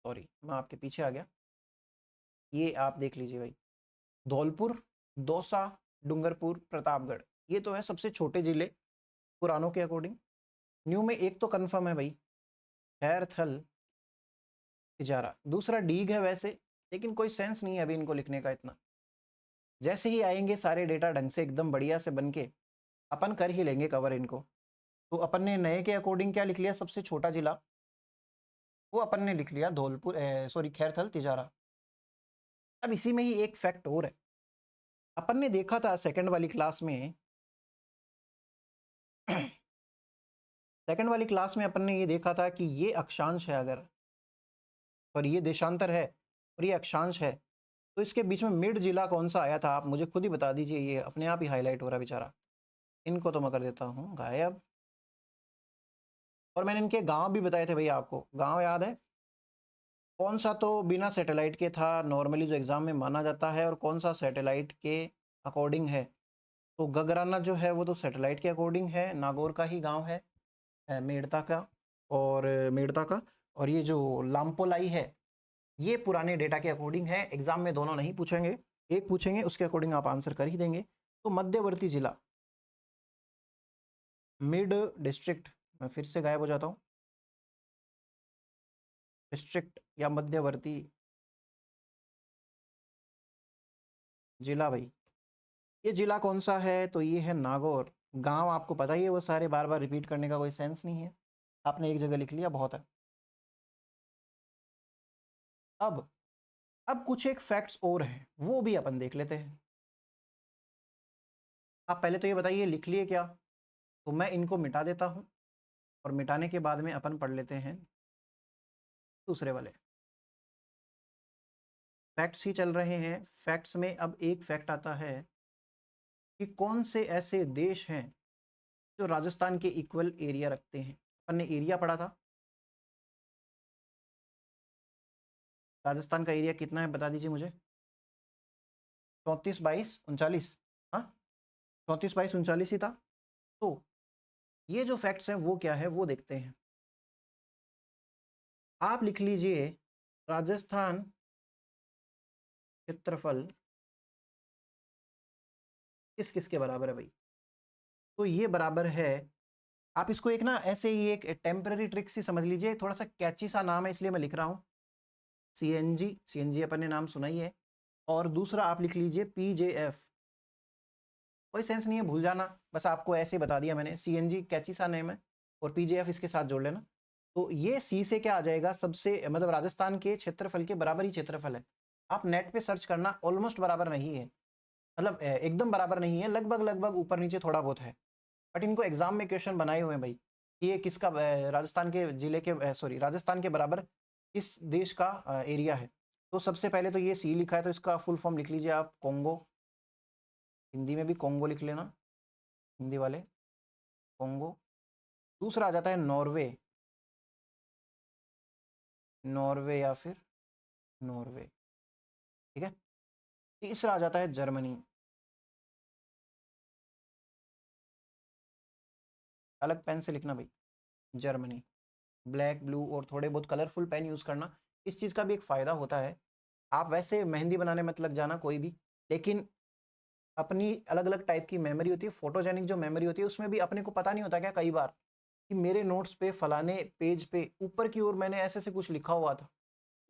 सॉरी, मैं आपके पीछे आ गया। ये आप देख लीजिए भाई, धौलपुर, दौसा, डूंगरपुर, प्रतापगढ़, ये तो है सबसे छोटे जिले पुरानों के अकॉर्डिंग। न्यू में एक तो कंफर्म है भाई, खैरथल तिजारा। दूसरा डीग है वैसे, लेकिन कोई सेंस नहीं है अभी इनको लिखने का इतना। जैसे ही आएंगे सारे डेटा ढंग से एकदम बढ़िया से बन के, अपन कर ही लेंगे कवर इनको। तो अपन ने नए के अकॉर्डिंग क्या लिख लिया, सबसे छोटा जिला वो अपन ने लिख लिया धौलपुर, सॉरी खैरथल तिजारा। अब इसी में ही एक फैक्ट और है। अपन ने देखा था सेकंड वाली क्लास में सेकंड वाली क्लास में अपन ने ये देखा था कि ये अक्षांश है अगर, और ये देशांतर है और ये अक्षांश है, तो इसके बीच में मिड जिला कौन सा आया था, आप मुझे खुद ही बता दीजिए। ये अपने आप ही हाईलाइट हो रहा बेचारा, इनको तो मैं कर देता हूँ गायब। और मैंने इनके गांव भी बताए थे भैया, आपको गांव याद है कौन सा, तो बिना सैटेलाइट के था नॉर्मली जो एग्जाम में माना जाता है, और कौन सा सैटेलाइट के अकॉर्डिंग है। तो गगराना जो है वो तो सैटेलाइट के अकॉर्डिंग है, नागौर का ही गांव है, मेड़ता का, और मेड़ता का। और ये जो लामपोलाई है ये पुराने डेटा के अकॉर्डिंग है। एग्जाम में दोनों नहीं पूछेंगे, एक पूछेंगे, उसके अकॉर्डिंग आप आंसर कर ही देंगे। तो मध्यवर्ती जिला, मिड डिस्ट्रिक्ट, मैं फिर से गायब हो जाता हूँ, डिस्ट्रिक्ट या मध्यवर्ती जिला भाई, ये जिला कौन सा है, तो ये है नागौर। गांव आपको पता ही है, वो सारे बार बार रिपीट करने का कोई सेंस नहीं है, आपने एक जगह लिख लिया बहुत है। अब अब कुछ एक फैक्ट्स और हैं, वो भी अपन देख लेते हैं। आप पहले तो ये बताइए लिख लिए क्या, तो मैं इनको मिटा देता हूँ, और मिटाने के बाद में अपन पढ़ लेते हैं दूसरे वाले फैक्ट्स ही चल रहे हैं। फैक्ट्स में अब एक फैक्ट आता है कि कौन से ऐसे देश हैं जो राजस्थान के इक्वल एरिया रखते हैं। अपन ने एरिया पढ़ा था, राजस्थान का एरिया कितना है बता दीजिए मुझे। 34/39, हाँ 34/39 ही था। तो ये जो फैक्ट्स हैं वो क्या है वो देखते हैं। आप लिख लीजिए राजस्थान क्षेत्रफल किस किस के बराबर है भाई, तो ये बराबर है, आप इसको एक ना ऐसे ही एक टेम्पररी ट्रिक सी समझ लीजिए, थोड़ा सा कैची सा नाम है इसलिए मैं लिख रहा हूँ। सीएनजी, सीएनजी अपन ने नाम सुना ही है। और दूसरा आप लिख लीजिए पीजेएफ, कोई सेंस नहीं है भूल जाना, बस आपको ऐसे बता दिया मैंने, सीएनजी कैची सा नेम है, और पीजेएफ इसके साथ जोड़ लेना। तो ये सी से क्या आ जाएगा, सबसे मतलब राजस्थान के क्षेत्रफल के बराबर ही क्षेत्रफल है। आप नेट पे सर्च करना, ऑलमोस्ट बराबर नहीं है, मतलब एकदम बराबर नहीं है, लगभग लगभग ऊपर नीचे थोड़ा बहुत है। बट इनको एग्जाम में क्वेश्चन बनाए हुए हैं भाई कि ये किसका राजस्थान के जिले के सॉरी राजस्थान के बराबर किस देश का एरिया है। तो सबसे पहले तो ये सी लिखा है, तो इसका फुल फॉर्म लिख लीजिए आप, कोंगो। हिंदी में भी कोंगो लिख लेना, हिंदी वाले कोंगो। दूसरा आ जाता है नॉर्वे, नॉर्वे या फिर नॉर्वे, ठीक है। तीसरा आ जाता है जर्मनी। अलग पेन से लिखना भाई, जर्मनी। ब्लैक, ब्लू और थोड़े बहुत कलरफुल पेन यूज़ करना। इस चीज़ का भी एक फ़ायदा होता है, आप वैसे मेहंदी बनाने मत लग जाना कोई भी, लेकिन अपनी अलग-अलग टाइप की मेमोरी होती है, फोटोजेनिक जो मेमोरी होती है, उसमें भी अपने को पता नहीं होता क्या कई बार कि मेरे नोट्स पे फलाने पेज पे ऊपर की ओर मैंने ऐसे-ऐसे कुछ लिखा हुआ था।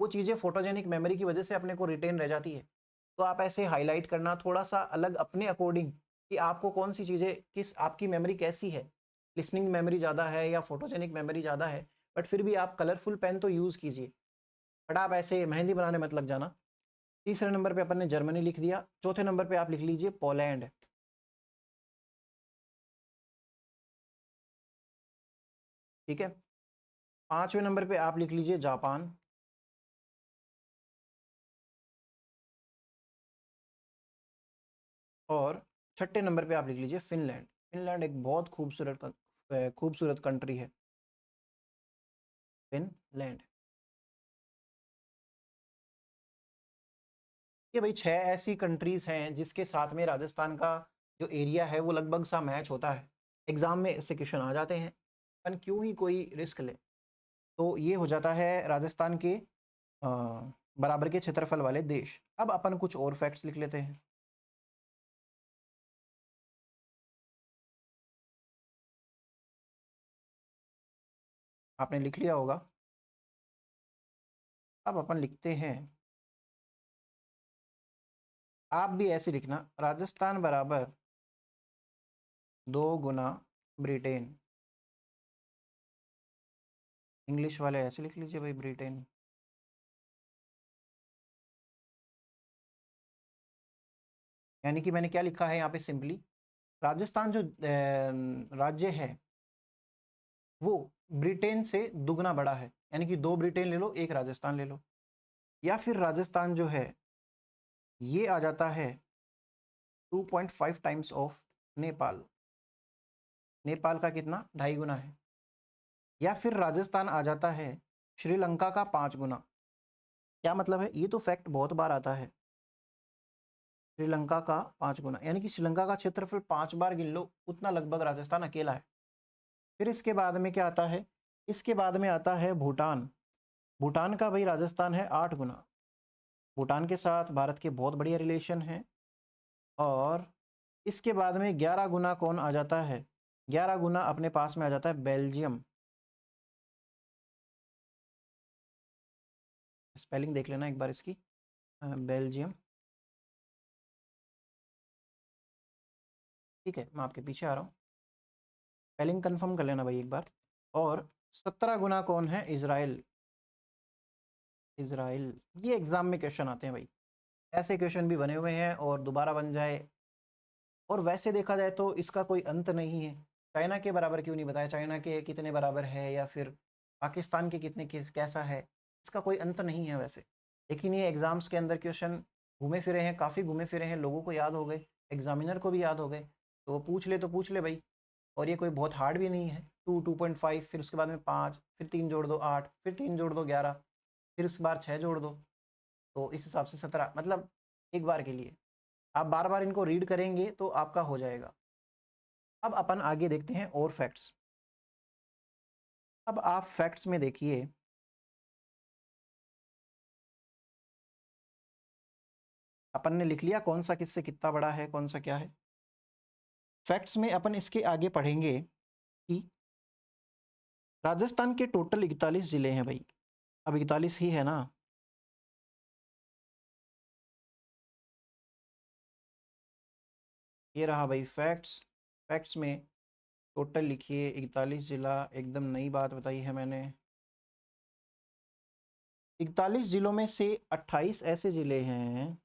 वो चीज़ें फोटोजेनिक मेमोरी की वजह से अपने को रिटेन रह जाती है। तो आप ऐसे हाइलाइट करना थोड़ा-सा अलग अपने अकॉर्डिंग कि आपको कौन-सी चीज़ें किस आपकी मेमोरी कैसी है, लिसनिंग मेमोरी ज़्यादा है या फोटोजेनिक मेमोरी ज़्यादा है, बट फिर भी आप कलरफुल पेन तो यूज़ कीजिए। बट आप ऐसे मेहंदी बनाने मत लग जाना। तीसरे नंबर पे अपन ने जर्मनी लिख दिया, चौथे नंबर पे आप लिख लीजिए पोलैंड। ठीक है? पाँचवें नंबर पे आप लिख लीजिए जापान। और छठे नंबर पे आप लिख लीजिए फ़िनलैंड। फ़िनलैंड एक बहुत खूबसूरत कंट्री है, फ़िनलैंड। ये भाई 6 ऐसी कंट्रीज़ हैं जिसके साथ में राजस्थान का जो एरिया है वो लगभग सा मैच होता है। एग्ज़ाम में इससे क्वेश्चन आ जाते हैं, अपन क्यों ही कोई रिस्क ले। तो ये हो जाता है राजस्थान के बराबर के क्षेत्रफल वाले देश। अब अपन कुछ और फैक्ट्स लिख लेते हैं। आपने लिख लिया होगा। अब अपन लिखते हैं, आप भी ऐसे लिखना, राजस्थान बराबर 2 गुना ब्रिटेन। इंग्लिश वाले ऐसे लिख लीजिए भाई, ब्रिटेन। यानी कि मैंने क्या लिखा है यहाँ पे सिंपली, राजस्थान जो राज्य है वो ब्रिटेन से दुगना बड़ा है, यानी कि 2 ब्रिटेन ले लो, 1 राजस्थान ले लो। या फिर राजस्थान जो है ये आ जाता है 2.5 टाइम्स ऑफ नेपाल। नेपाल का कितना? 2.5 गुना है। या फिर राजस्थान आ जाता है श्रीलंका का 5 गुना। क्या मतलब है? ये तो फैक्ट बहुत बार आता है। श्रीलंका का 5 गुना, यानी कि श्रीलंका का क्षेत्रफल 5 बार गिन लो, उतना लगभग राजस्थान अकेला है। फिर इसके बाद में क्या आता है? इसके बाद में आता है भूटान। भूटान का भाई राजस्थान है 8 गुना। भूटान के साथ भारत के बहुत बढ़िया रिलेशन हैं। और इसके बाद में 11 गुना कौन आ जाता है? 11 गुना अपने पास में आ जाता है बेल्जियम। स्पेलिंग देख लेना एक बार इसकी, बेल्जियम। ठीक है, मैं आपके पीछे आ रहा हूँ, स्पेलिंग कंफर्म कर लेना भाई एक बार। और 17 गुना कौन है? इजराइल। इजराइल, ये एग्जाम में क्वेश्चन आते हैं भाई, ऐसे क्वेश्चन भी बने हुए हैं और दोबारा बन जाए। और वैसे देखा जाए तो इसका कोई अंत नहीं है। चाइना के बराबर क्यों नहीं बताया, चाइना के कितने बराबर है या फिर पाकिस्तान के कितने कैसा है, इसका कोई अंत नहीं है वैसे। लेकिन ये एग्ज़ाम्स के अंदर क्वेश्चन घूमे फिरे हैं, काफ़ी घूमे फिरे हैं, लोगों को याद हो गए, एग्जामिनर को भी याद हो गए, तो वो पूछ ले तो पूछ ले भाई। और ये कोई बहुत हार्ड भी नहीं है। 2.5, फिर उसके बाद में 5, फिर 3 जोड़ दो 8, फिर 3 जोड़ दो 11, फिर उसके बाद 6 जोड़ दो, तो इस हिसाब से 17, मतलब एक बार के लिए आप बार बार इनको रीड करेंगे तो आपका हो जाएगा। अब अपन आगे देखते हैं और फैक्ट्स। अब आप फैक्ट्स में देखिए, अपन ने लिख लिया कौन सा किससे कितना बड़ा है, कौन सा क्या है। फैक्ट्स में अपन इसके आगे पढ़ेंगे कि राजस्थान के टोटल 41 जिले हैं भाई। अब 41 ही है ना? ये रहा भाई फैक्ट्स। फैक्ट्स में टोटल लिखिए 41 जिला, एकदम नई बात बताई है मैंने। 41 जिलों में से 28 ऐसे जिले हैं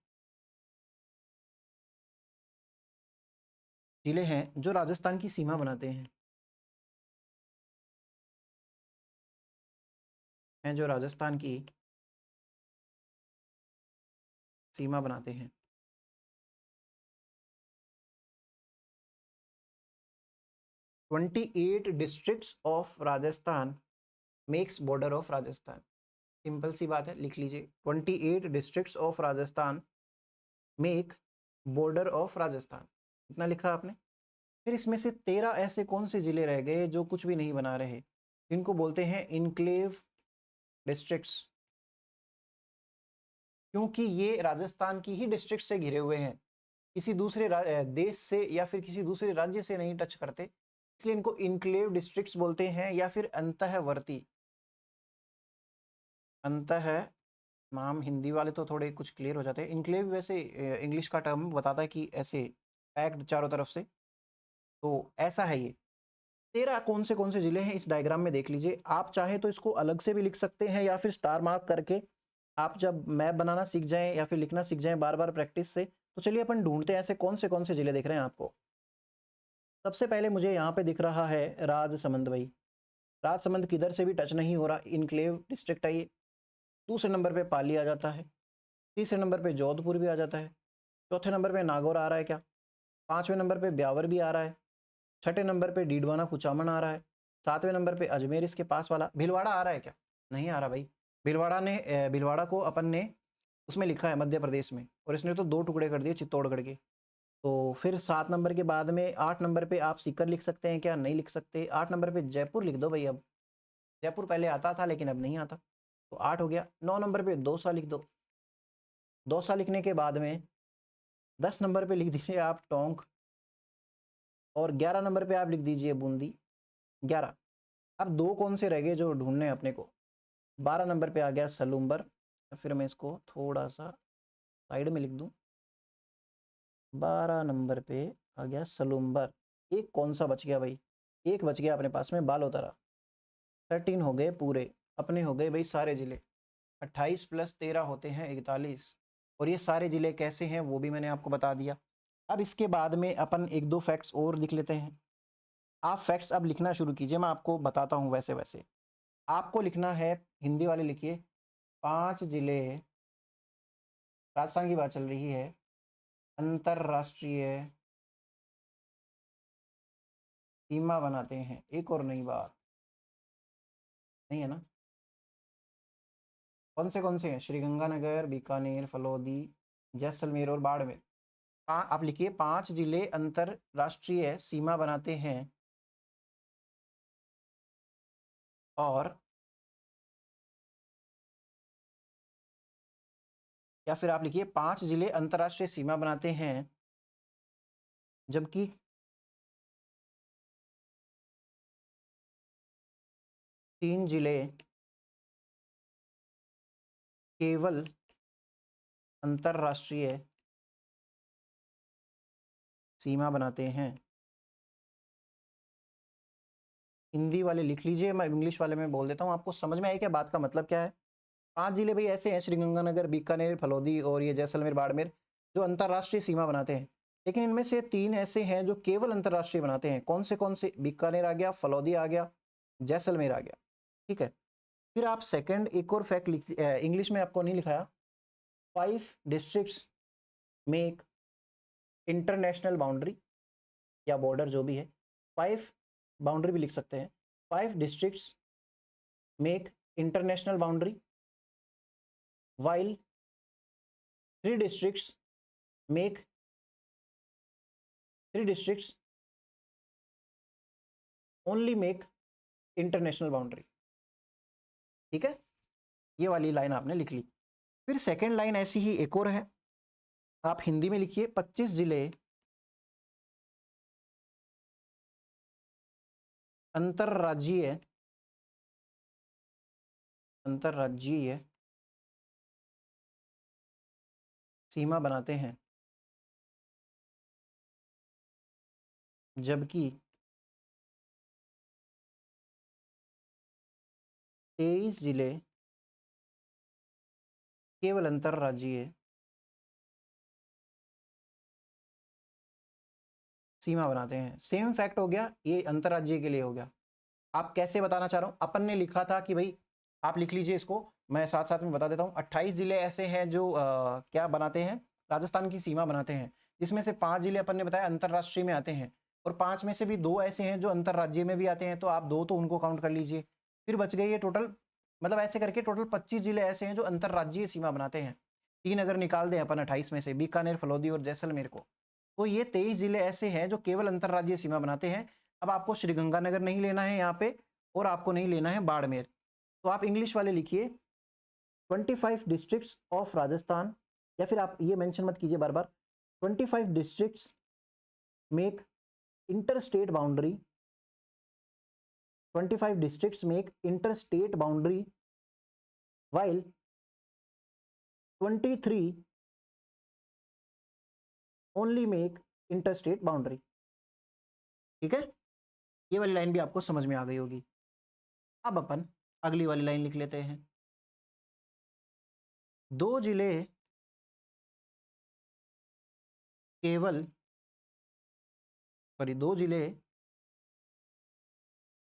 जो राजस्थान की सीमा बनाते हैं जो राजस्थान की सीमा बनाते हैं। 28 districts of Rajasthan makes border of Rajasthan. Simple सी बात है, लिख लीजिए 28 districts of Rajasthan make border of Rajasthan, इतना लिखा आपने। फिर इसमें से 13 ऐसे कौन से जिले रह गए जो कुछ भी नहीं बना रहे, इनको बोलते हैं इनक्लेव डिस्ट्रिक्ट्स, क्योंकि ये राजस्थान की ही डिस्ट्रिक्ट से घिरे हुए हैं, किसी दूसरे देश से या फिर किसी दूसरे राज्य से नहीं टच करते, इसलिए इनको इनक्लेव डिस्ट्रिक्ट्स बोलते हैं, या फिर अंतःवर्ती। अंतः नाम हिंदी वाले तो थोड़े कुछ क्लियर हो जाते हैं, इनक्लेव वैसे इंग्लिश का टर्म बताता है कि ऐसे पैक्ड चारों तरफ से, तो ऐसा है ये। 13 कौन से जिले हैं इस डायग्राम में देख लीजिए। आप चाहे तो इसको अलग से भी लिख सकते हैं, या फिर स्टार मार्क करके आप जब मैप बनाना सीख जाएं या फिर लिखना सीख जाएं बार बार प्रैक्टिस से, तो चलिए अपन ढूंढते हैं ऐसे कौन से जिले दिख रहे हैं आपको। सबसे पहले मुझे यहाँ पे दिख रहा है राजसमंद भाई, राजसमंद किधर से भी टच नहीं हो रहा, इनक्लेव डिस्ट्रिक्ट है ये। दूसरे नंबर पे पाली आ जाता है, तीसरे नंबर पे जोधपुर भी आ जाता है, चौथे नंबर पे नागौर आ रहा है क्या, पांचवें नंबर पे ब्यावर भी आ रहा है, छठे नंबर पे डीडवाना कुचामन आ रहा है, सातवें नंबर पे अजमेर इसके पास वाला, भीलवाड़ा आ रहा है क्या, नहीं आ रहा भाई। भीलवाड़ा को अपन ने उसमें लिखा है मध्य प्रदेश में, और इसने तो 2 टुकड़े कर दिए चित्तौड़गढ़ के। तो फिर 7 नंबर के बाद में 8 नंबर पे आप सीकर लिख सकते हैं क्या, नहीं लिख सकते। 8 नंबर पे जयपुर लिख दो भाई, अब जयपुर पहले आता था लेकिन अब नहीं आता, तो 8 हो गया। 9 नंबर पे दौसा लिख दो, दौसा लिखने के बाद में 10 नंबर पे लिख दीजिए आप टोंक, और 11 नंबर पे आप लिख दीजिए बूंदी, 11। अब 2 कौन से रह गए जो ढूंढने हैं अपने को। 12 नंबर पे आ गया सलूम्बर, फिर मैं इसको थोड़ा सा साइड में लिख दूं, 12 नंबर पे आ गया सलूम्बर। एक कौन सा बच गया भाई, एक बच गया अपने पास में, बालोतरा। 13 हो गए पूरे, अपने हो गए भाई सारे जिले। 28 + 13 होते हैं 41, और ये सारे जिले कैसे हैं वो भी मैंने आपको बता दिया। अब इसके बाद में अपन 1-2 फैक्ट्स और लिख लेते हैं। आप फैक्ट्स अब लिखना शुरू कीजिए, मैं आपको बताता हूँ वैसे वैसे। आपको लिखना है, हिंदी वाले लिखिए, 5 जिले, राजस्थान की बात चल रही है, अंतरराष्ट्रीय सीमा बनाते हैं। एक और नई बात नहीं है ना, कौन से हैं, श्रीगंगानगर, बीकानेर, फलौदी, जैसलमेर और बाड़मेर। आप लिखिए 5 जिले अंतरराष्ट्रीय सीमा बनाते हैं, और या फिर आप लिखिए 5 जिले अंतरराष्ट्रीय सीमा बनाते हैं, जबकि 3 जिले केवल अंतरराष्ट्रीय सीमा बनाते हैं। हिंदी वाले लिख लीजिए, मैं इंग्लिश वाले में बोल देता हूँ, आपको समझ में आया क्या बात का मतलब क्या है। 5 जिले भाई ऐसे हैं, श्रीगंगानगर, बीकानेर, फलौदी और ये जैसलमेर, बाड़मेर, जो अंतरराष्ट्रीय सीमा बनाते हैं। लेकिन इनमें से 3 ऐसे हैं जो केवल अंतरराष्ट्रीय बनाते हैं। कौन से, बीकानेर आ गया, फलौदी आ गया, जैसलमेर आ गया, ठीक है। फिर आप सेकंड एक और फैक्ट लिख, इंग्लिश में आपको नहीं लिखाया, 5 डिस्ट्रिक्ट्स मेक इंटरनेशनल बाउंड्री या बॉर्डर जो भी है, 5 बाउंड्री भी लिख सकते हैं, 5 districts make international boundary while 3 districts make 3 districts only make international boundary, ठीक है। ये वाली लाइन आपने लिख ली। फिर सेकंड लाइन ऐसी ही एक और है, आप हिंदी में लिखिए 25 जिले अंतरराज्यीय सीमा बनाते हैं, जबकि 23 जिले केवल अंतरराज्यीय सीमा बनाते हैं। सेम फैक्ट हो गया, ये अंतरराज्यीय के लिए हो गया। आप कैसे बताना चाह रहा हूँ, अपन ने लिखा था कि भाई आप लिख लीजिए इसको, मैं साथ साथ में बता देता हूँ। 28 जिले ऐसे हैं जो क्या बनाते हैं, राजस्थान की सीमा बनाते हैं, जिसमें से 5 जिले अपन ने बताया अंतरराष्ट्रीय में आते हैं, और 5 में से भी 2 ऐसे हैं जो अंतरराज्यीय में भी आते हैं, तो आप 2 तो उनको काउंट कर लीजिए। फिर बच गई है टोटल, मतलब ऐसे करके टोटल 25 जिले ऐसे हैं जो अंतरराज्यीय सीमा बनाते हैं। 3 अगर निकाल दें अपन 28 में से, बीकानेर, फलौदी और जैसलमेर को, तो ये 23 जिले ऐसे हैं जो केवल अंतर्राज्यीय सीमा बनाते हैं। अब आपको श्रीगंगानगर नहीं लेना है यहाँ पे, और आपको नहीं लेना है बाड़मेर, तो आप इंग्लिश वाले लिखिए 25 डिस्ट्रिक्ट्स ऑफ राजस्थान, या फिर आप ये मेंशन मत कीजिए बार बार, 25 districts make inter state boundary, 25 districts make interstate boundary while 23 only make interstate boundary। ठीक है, ये वाली लाइन भी आपको समझ में आ गई होगी। अब अपन अगली वाली लाइन लिख लेते हैं। 2 जिले केवल, सॉरी 2 जिले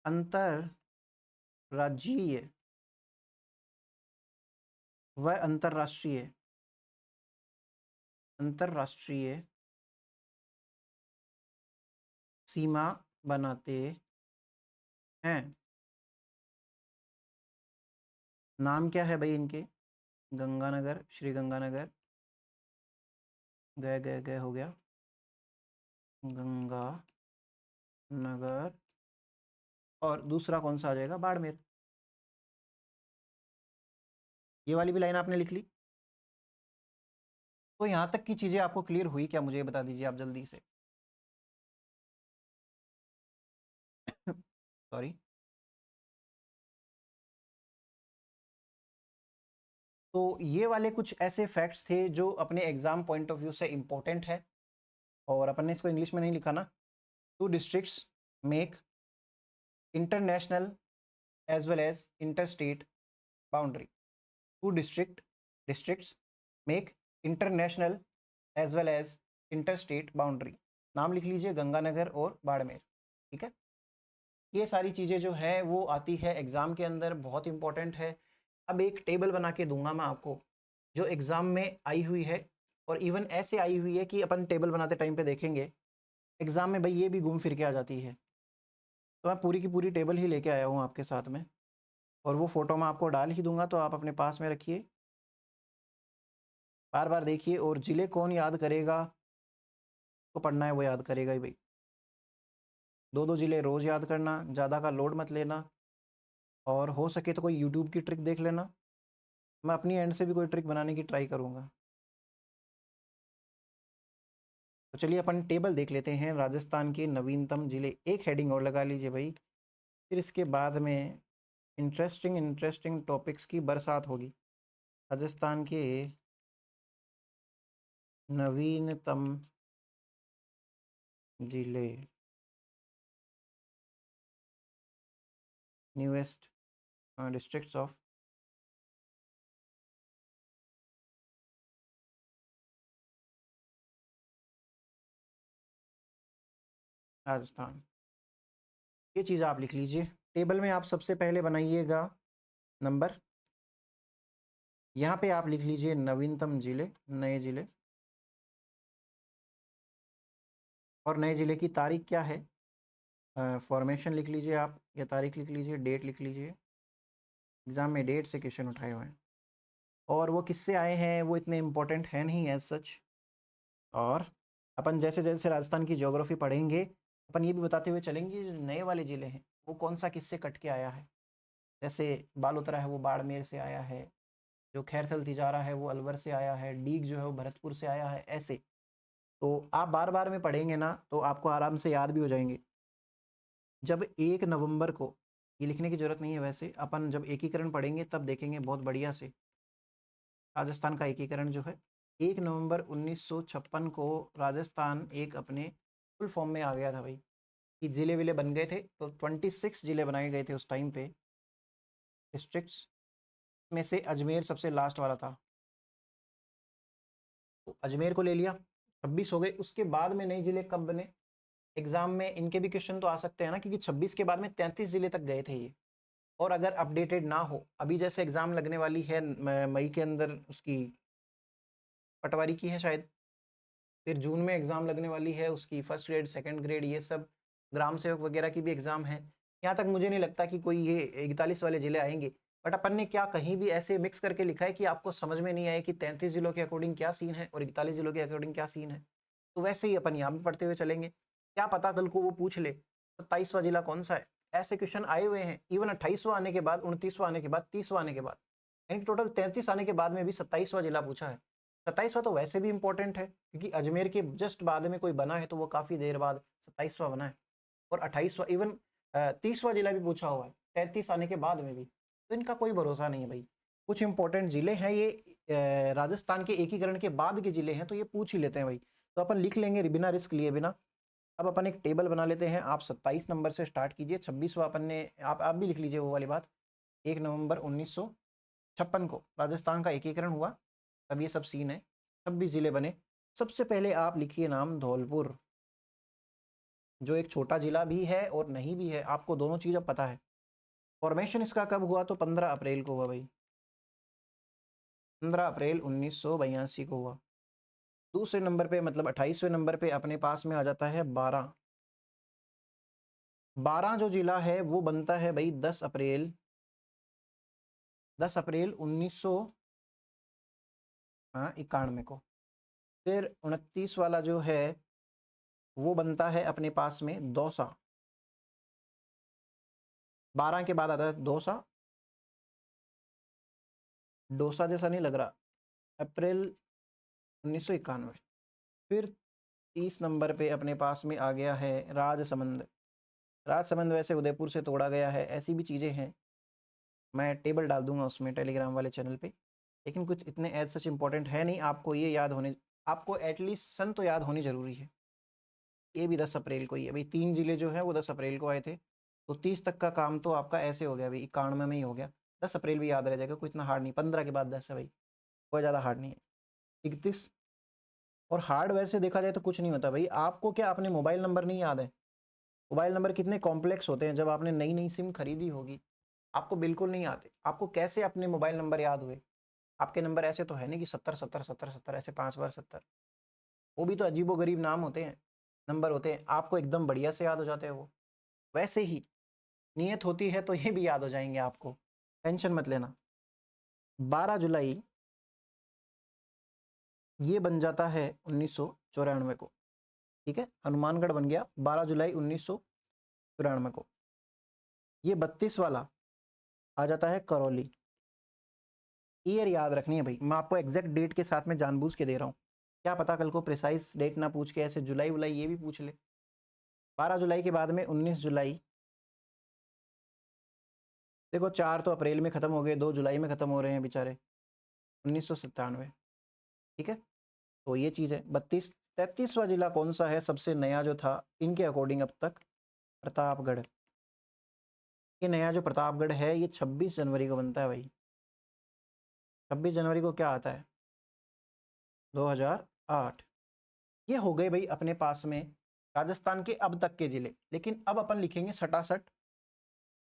अंतरराज्यीय व अंतरराष्ट्रीय सीमा बनाते हैं। नाम क्या है भाई इनके? गंगानगर, श्री गंगानगर, गए गए गए हो गया, गंगा नगर, और दूसरा कौन सा आ जाएगा? बाड़मेर। ये वाली भी लाइन आपने लिख ली। तो यहाँ तक की चीज़ें आपको क्लियर हुई क्या? मुझे बता दीजिए आप जल्दी से। सॉरी। तो ये वाले कुछ ऐसे फैक्ट्स थे जो अपने एग्जाम पॉइंट ऑफ व्यू से इम्पोर्टेंट है, और अपन ने इसको इंग्लिश में नहीं लिखा ना। 2 districts make international as well as interstate boundary. 2 districts make international as well as interstate boundary. नाम लिख लीजिए, गंगानगर और बाड़मेर। ठीक है, ये सारी चीज़ें जो है वो आती है एग्ज़ाम के अंदर, बहुत इंपॉर्टेंट है। अब एक टेबल बना के दूंगा मैं आपको जो एग्ज़ाम में आई हुई है, और इवन ऐसे आई हुई है कि अपन टेबल बनाते टाइम पे देखेंगे एग्ज़ाम में भाई ये भी घूम फिर के आ जाती है। तो मैं पूरी की पूरी टेबल ही लेके आया हूँ आपके साथ में, और वो फ़ोटो मैं आपको डाल ही दूंगा, तो आप अपने पास में रखिए, बार बार देखिए। और ज़िले कौन याद करेगा, तो पढ़ना है वो याद करेगा ही भाई। 2-2 ज़िले रोज़ याद करना, ज़्यादा का लोड मत लेना, और हो सके तो कोई यूट्यूब की ट्रिक देख लेना। मैं अपनी एंड से भी कोई ट्रिक बनाने की ट्राई करूँगा। तो चलिए अपन टेबल देख लेते हैं राजस्थान के नवीनतम जिले। एक हेडिंग और लगा लीजिए भाई, फिर इसके बाद में इंटरेस्टिंग टॉपिक्स की बरसात होगी। राजस्थान के नवीनतम जिले, न्यूएस्ट डिस्ट्रिक्ट्स ऑफ राजस्थान, ये चीज़ आप लिख लीजिए। टेबल में आप सबसे पहले बनाइएगा नंबर, यहाँ पे आप लिख लीजिए नवीनतम जिले, नए जिले, और नए जिले की तारीख क्या है, फॉर्मेशन लिख लीजिए आप, या तारीख लिख लीजिए, डेट लिख लीजिए। एग्ज़ाम में डेट से क्वेश्चन उठाए हुए हैं, और वो किससे आए हैं वो इतने इम्पोर्टेंट है नहीं एज सच। और अपन जैसे जैसे राजस्थान की ज्योग्राफी पढ़ेंगे, अपन ये भी बताते हुए चलेंगे जो नए वाले ज़िले हैं वो कौन सा किससे कट के आया है। जैसे बालोतरा है वो बाड़मेर से आया है, जो खैरथल तिजारा है वो अलवर से आया है, डीग जो है वो भरतपुर से आया है, ऐसे। तो आप बार बार में पढ़ेंगे ना तो आपको आराम से याद भी हो जाएंगे। जब 1 नवंबर को, ये लिखने की ज़रूरत नहीं है वैसे, अपन जब एकीकरण पढ़ेंगे तब देखेंगे बहुत बढ़िया से। राजस्थान का एकीकरण जो है 1 नवंबर 1956 को राजस्थान एक अपने फुल फॉर्म में आ गया था भाई, कि ज़िले विले बन गए थे। तो 26 ज़िले बनाए गए थे उस टाइम पे, डिस्ट्रिक्ट्स में से अजमेर सबसे लास्ट वाला था, तो अजमेर को ले लिया। 26 हो गए, उसके बाद में नए ज़िले कब बने? एग्जाम में इनके भी क्वेश्चन तो आ सकते हैं ना, क्योंकि 26 के बाद में 33 ज़िले तक गए थे ये। और अगर अपडेटेड ना हो, अभी जैसे एग्ज़ाम लगने वाली है मई के अंदर, उसकी पटवारी की है शायद, फिर जून में एग्ज़ाम लगने वाली है उसकी फर्स्ट ग्रेड, सेकंड ग्रेड, ये सब ग्राम सेवक वगैरह की भी एग्ज़ाम है। यहाँ तक मुझे नहीं लगता कि कोई ये 41 वाले ज़िले आएंगे, बट अपन ने क्या कहीं भी ऐसे मिक्स करके लिखा है कि आपको समझ में नहीं आए कि 33 जिलों के अकॉर्डिंग क्या सीन है और 41 जिलों के अकॉर्डिंग क्या सीन है। तो वैसे ही अपन यहाँ भी पढ़ते हुए चलेंगे, क्या पता कल को वो पूछ ले 27वां जिला कौन सा है। ऐसे क्वेश्चन आए हुए हैं, इवन 28वां आने के बाद, 29वां आने के बाद, 30वां आने के बाद, यानी टोटल 33 आने के बाद में भी 27वां जिला पूछा है। 27वां तो वैसे भी इंपॉर्टेंट है क्योंकि अजमेर के जस्ट बाद में कोई बना है तो वो काफी देर बाद 27वां बना है। और 28वां इवन 30वां जिला भी पूछा हुआ है 33 आने के बाद में भी। तो इनका कोई भरोसा नहीं है भाई। कुछ इंपॉर्टेंट जिले हैं ये, राजस्थान के एकीकरण के बाद के जिले हैं तो ये पूछ ही लेते हैं भाई। तो अपन लिख लेंगे बिना रिस्क लिए बिना। अब अपन एक टेबल बना लेते हैं। आप 27 नंबर से स्टार्ट कीजिए। 26वां अपन ने, आप भी लिख लीजिए वो वाली बात। 1 नवंबर 1956 को राजस्थान का एकीकरण हुआ, तब ये सब सीन है, 26 जिले बने। सबसे पहले आप लिखिए नाम धौलपुर, जो एक छोटा जिला भी है और नहीं भी है, आपको दोनों चीज़ अब पता है। फॉर्मेशन इसका कब हुआ तो 15 अप्रैल को हुआ भाई, 15 अप्रैल 1982 को हुआ। दूसरे नंबर पे मतलब 28वें नंबर पे अपने पास में आ जाता है 12। 12 जो जिला है वो बनता है भाई 10 अप्रैल 1991 को। फिर 29 वाला जो है वो बनता है अपने पास में दौसा। 12 के बाद आता है दौसा, डोसा जैसा नहीं लग रहा, अप्रैल 1991। फिर 30 नंबर पे अपने पास में आ गया है राजसमंद। राजसमंद वैसे उदयपुर से तोड़ा गया है, ऐसी भी चीज़ें हैं, मैं टेबल डाल दूंगा उसमें टेलीग्राम वाले चैनल पे। लेकिन कुछ इतने एज सच इंपॉर्टेंट है नहीं, आपको ये याद होने, आपको एटलीस्ट सन तो याद होनी ज़रूरी है। ये भी 10 अप्रैल को ही है भाई। 3 जिले जो है वो 10 अप्रैल को आए थे। तो 30 तक का काम तो आपका ऐसे हो गया भाई, 91 में ही हो गया। 10 अप्रैल भी याद रह जाएगा, कोई इतना हार्ड नहीं। 15 के बाद 10 है भाई, कोई ज़्यादा हार्ड नहीं है। 31। और हार्ड वैसे देखा जाए तो कुछ नहीं होता भाई। आपको क्या अपने मोबाइल नंबर नहीं याद है? मोबाइल नंबर कितने कॉम्प्लेक्स होते हैं। जब आपने नई नई सिम खरीदी होगी आपको बिल्कुल नहीं आते। आपको कैसे अपने मोबाइल नंबर याद हुए? आपके नंबर ऐसे तो है नहीं कि 70 70 70 70 ऐसे 5 बार 70। वो भी तो अजीबो गरीब नाम होते हैं, नंबर होते हैं, आपको एकदम बढ़िया से याद हो जाते हैं वो। वैसे ही नियत होती है तो ये भी याद हो जाएंगे आपको, टेंशन मत लेना। 12 जुलाई ये बन जाता है 1994 को, ठीक है। हनुमानगढ़ बन गया 12 जुलाई 1994 को। ये 32 वाला आ जाता है करौली। ईयर याद रखनी है भाई, मैं आपको एग्जैक्ट डेट के साथ में जानबूझ के दे रहा हूँ। क्या पता कल को प्रिसाइज डेट ना पूछ के ऐसे जुलाई वुलाई ये भी पूछ ले। 12 जुलाई के बाद में 19 जुलाई, देखो 4 तो अप्रैल में ख़त्म हो गए, 2 जुलाई में ख़त्म हो रहे हैं बेचारे, 1997, ठीक है। तो ये चीज़ है। 33वां जिला कौन सा है सबसे नया जो था इनके अकॉर्डिंग अब तक? प्रतापगढ़। ये नया जो प्रतापगढ़ है ये 26 जनवरी को बनता है भाई। 26 जनवरी को क्या आता है? 2008। ये हो गए भाई अपने पास में राजस्थान के अब तक के जिले। लेकिन अब अपन लिखेंगे सटासट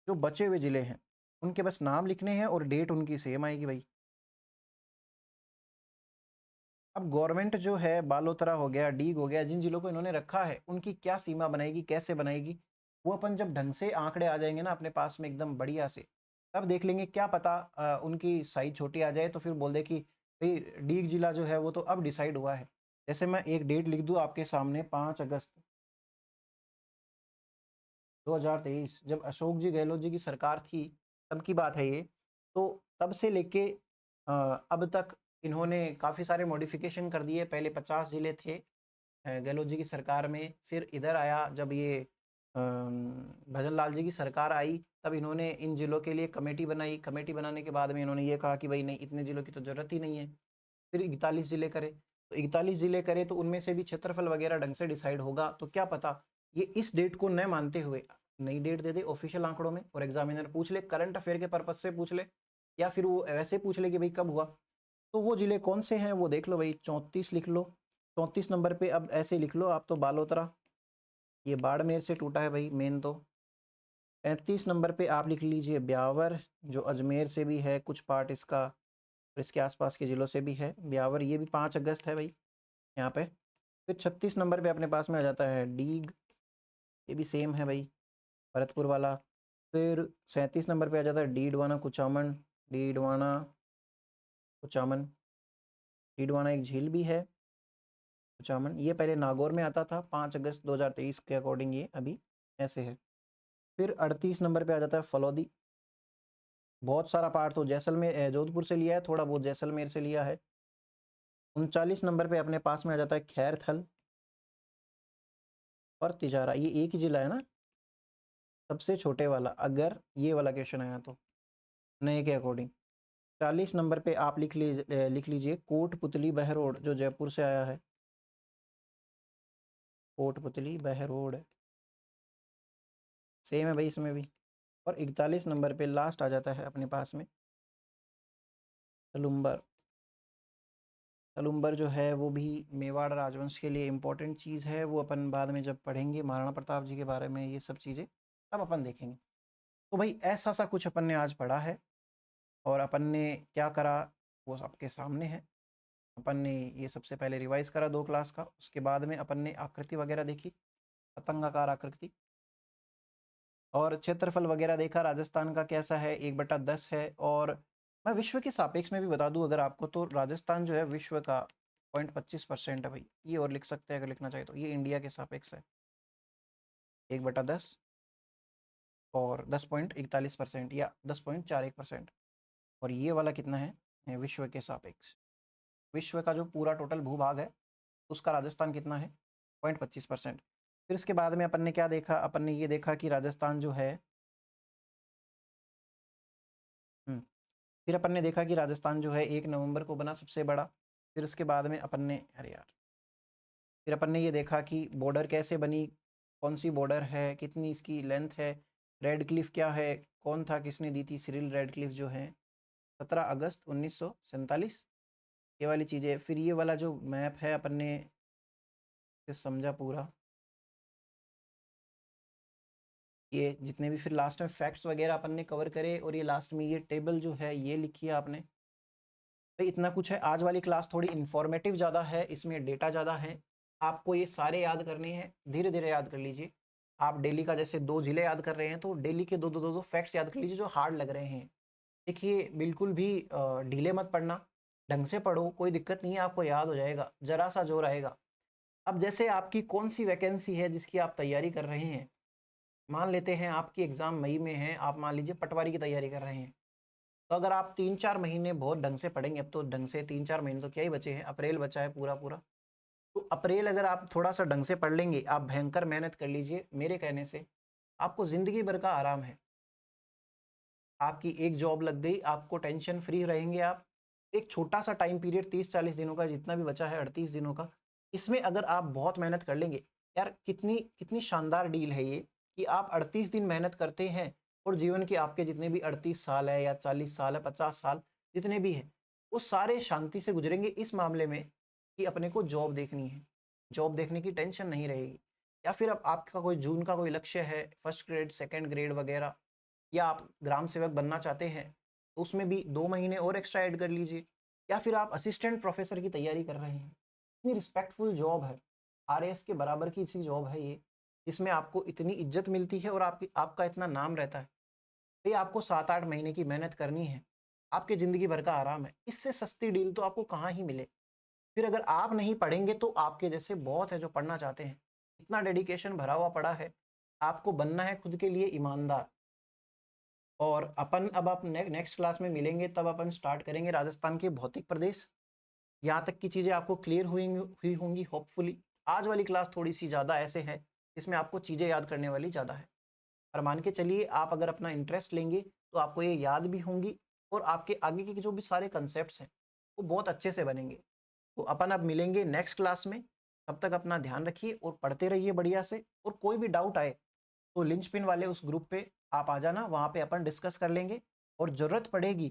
जो बचे हुए जिले हैं उनके बस नाम लिखने हैं और डेट उनकी सेम आएगी भाई। अब गवर्नमेंट जो है बालोतरा हो गया, डीग हो गया, जिन जिलों को इन्होंने रखा है उनकी क्या सीमा बनाएगी, कैसे बनाएगी, वो अपन जब ढंग से आंकड़े आ जाएंगे ना अपने पास में एकदम बढ़िया से, तब देख लेंगे। क्या पता उनकी साइज छोटी आ जाए तो फिर बोल दे कि भाई डीग जिला जो है वो तो अब डिसाइड हुआ है। जैसे मैं एक डेट लिख दूं आपके सामने, 5 अगस्त 2023, जब अशोक जी गहलोत जी की सरकार थी तब की बात है ये। तो तब से लेके अब तक इन्होंने काफ़ी सारे मॉडिफिकेशन कर दिए। पहले 50 ज़िले थे गहलोत जी की सरकार में, फिर इधर आया जब ये भजन लाल जी की सरकार आई तब इन्होंने इन ज़िलों के लिए कमेटी बनाई। कमेटी बनाने के बाद में इन्होंने ये कहा कि भाई नहीं, इतने ज़िलों की तो ज़रूरत ही नहीं है। फिर 41 ज़िले करे, तो 41 ज़िले करे तो उनमें से भी क्षेत्रफल वगैरह ढंग से डिसाइड होगा। तो क्या पता ये इस डेट को न मानते हुए नई डेट दे दे ऑफिशियल आंकड़ों में, और एग्जामिनर पूछ ले करंट अफेयर के पर्पज से पूछ ले, या फिर वो वैसे पूछ ले कि भाई कब हुआ। तो वो जिले कौन से हैं वो देख लो भाई। 34 लिख लो। 34 नंबर पे अब ऐसे लिख लो आप तो बालोतरा, ये बाड़मेर से टूटा है भाई मेन तो। 35 नंबर पे आप लिख लीजिए ब्यावर, जो अजमेर से भी है कुछ पार्ट इसका, और इसके आसपास के ज़िलों से भी है ब्यावर। ये भी 5 अगस्त है भाई यहाँ पे। फिर 36 नंबर पे अपने पास में आ जाता है डीग, ये भी सेम है भाई, भरतपुर वाला। फिर 37 नंबर पे आ जाता है डीडवाना कुचामन। डीडवाना कुचामन, डीडवाना एक झील भी है कुचामन। ये पहले नागौर में आता था, 5 अगस्त 2023 के अकॉर्डिंग ये अभी ऐसे है। फिर 38 नंबर पे आ जाता है फलौदी। बहुत सारा पार्ट तो जैसलमेर जोधपुर से लिया है, थोड़ा बहुत जैसलमेर से लिया है। 39 नंबर पे अपने पास में आ जाता है खैरथल और तिजारा। ये एक ही जिला है ना, सबसे छोटे वाला, अगर ये वाला क्वेश्चन आया तो नए के अकॉर्डिंग। 40 नंबर पे आप लिख लीजिए कोटपुतली बहरोड, जो जयपुर से आया है। कोटपुतली बहरोड सेम है भाई इसमें भी। और 41 नंबर पे लास्ट आ जाता है अपने पास में सलुम्बर। सलुम्बर जो है वो भी मेवाड़ राजवंश के लिए इम्पोर्टेंट चीज़ है, वो अपन बाद में जब पढ़ेंगे महाराणा प्रताप जी के बारे में ये सब चीज़ें तब अपन देखेंगे। तो भाई ऐसा सा कुछ अपन ने आज पढ़ा है, और अपन ने क्या करा वो आपके सामने है। अपन ने ये सबसे पहले रिवाइज करा 2 क्लास का, उसके बाद में अपन ने आकृति वगैरह देखी, पतंगाकार आकृति, और क्षेत्रफल वगैरह देखा राजस्थान का कैसा है, 1/10 है। और मैं विश्व के सापेक्ष में भी बता दूं अगर आपको, तो राजस्थान जो है विश्व का 0.25% है भाई। ये और लिख सकते हैं अगर लिखना चाहे तो, ये इंडिया के सापेक्ष है 1/10 और 10.41% या 10.41%। और ये वाला कितना है विश्व के सापेक्ष। विश्व का जो पूरा टोटल भूभाग है उसका राजस्थान कितना है 0.25%। फिर इसके बाद में अपन ने क्या देखा, अपन ने ये देखा कि राजस्थान जो है फिर अपन ने देखा कि राजस्थान जो है 1 नवंबर को बना सबसे बड़ा। फिर उसके बाद में अपन ने अरे यार फिर अपन ने ये देखा कि बॉर्डर कैसे बनी, कौन सी बॉर्डर है, कितनी इसकी लेंथ है, रेड क्लिफ क्या है, कौन था, किसने दी थी, सिरिल रेड क्लिफ जो है 17 अगस्त 1947, ये वाली चीज़ें। फिर ये वाला जो मैप है अपन ने इसे समझा पूरा, ये जितने भी फिर लास्ट में फैक्ट्स वगैरह अपन ने कवर करे, और ये लास्ट में ये टेबल जो है ये लिखी है आपने। तो इतना कुछ है। आज वाली क्लास थोड़ी इन्फॉर्मेटिव ज़्यादा है, इसमें डेटा ज़्यादा है, आपको ये सारे याद करने हैं, धीरे धीरे याद कर लीजिए। आप डेली का जैसे 2 ज़िले याद कर रहे हैं तो डेली के 2 फैक्ट्स याद कर लीजिए जो हार्ड लग रहे हैं। देखिए बिल्कुल भी ढीले मत पढ़ना, ढंग से पढ़ो, कोई दिक्कत नहीं है, आपको याद हो जाएगा, ज़रा सा जोर आएगा। अब जैसे आपकी कौन सी वैकेंसी है जिसकी आप तैयारी कर रहे हैं, मान लेते हैं आपकी एग्ज़ाम मई में है, आप मान लीजिए पटवारी की तैयारी कर रहे हैं। तो अगर आप 3-4 महीने बहुत ढंग से पढ़ेंगे, अब तो ढंग से 3-4 महीने तो क्या ही बचे हैं, अप्रैल बचा है पूरा-पूरा। तो अप्रैल अगर आप थोड़ा-सा ढंग से पढ़ लेंगे, आप भयंकर मेहनत कर लीजिए, मेरे कहने से आपको ज़िंदगी भर का आराम है। आपकी एक जॉब लग गई, आपको टेंशन फ्री रहेंगे आप। एक छोटा-सा टाइम पीरियड 30-40 दिनों का जितना भी बचा है, 38 दिनों का, इसमें अगर आप बहुत मेहनत कर लेंगे, यार कितनी कितनी शानदार डील है ये कि आप 38 दिन मेहनत करते हैं और जीवन के आपके जितने भी 38 साल है या 40 साल है, 50 साल जितने भी हैं, वो सारे शांति से गुजरेंगे इस मामले में कि अपने को जॉब देखनी है। जॉब देखने की टेंशन नहीं रहेगी। या फिर अब आपका कोई जून का कोई लक्ष्य है, फर्स्ट ग्रेड, सेकंड ग्रेड वगैरह, या आप ग्राम सेवक बनना चाहते हैं तो उसमें भी 2 महीने और एक्स्ट्रा ऐड कर लीजिए। या फिर आप असिस्टेंट प्रोफेसर की तैयारी कर रहे हैं, इतनी रिस्पेक्टफुल जॉब है, आरएएस के बराबर की सी जॉब है ये, जिसमें आपको इतनी इज्जत मिलती है और आपका इतना नाम रहता है। तो ये आपको 7-8 महीने की मेहनत करनी है, आपकी ज़िंदगी भर का आराम है। इससे सस्ती डील तो आपको कहाँ ही मिले। फिर अगर आप नहीं पढ़ेंगे तो आपके जैसे बहुत है जो पढ़ना चाहते हैं। इतना डेडिकेशन भरा हुआ पड़ा है, आपको बनना है खुद के लिए ईमानदार। और अपन अब आप नेक्स्ट क्लास में मिलेंगे तब अपन स्टार्ट करेंगे राजस्थान के भौतिक प्रदेश। यहाँ तक की चीज़ें आपको क्लियर हुई होंगी होपफुली। आज वाली क्लास थोड़ी सी ज़्यादा ऐसे है, इसमें आपको चीज़ें याद करने वाली ज़्यादा है। और मान के चलिए आप अगर अपना इंटरेस्ट लेंगे तो आपको ये याद भी होंगी, और आपके आगे के जो भी सारे कंसेप्ट्स हैं वो बहुत अच्छे से बनेंगे। तो अपन अब मिलेंगे नेक्स्ट क्लास में, तब तक अपना ध्यान रखिए और पढ़ते रहिए बढ़िया से। और कोई भी डाउट आए तो लिंचपिन वाले उस ग्रुप पे आप आ जाना, वहाँ पे अपन डिस्कस कर लेंगे। और ज़रूरत पड़ेगी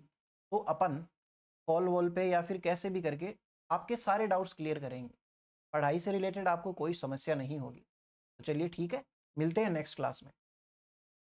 तो अपन कॉल वॉल पे या फिर कैसे भी करके आपके सारे डाउट्स क्लियर करेंगे। पढ़ाई से रिलेटेड आपको कोई समस्या नहीं होगी। तो चलिए ठीक है, मिलते हैं नेक्स्ट क्लास में।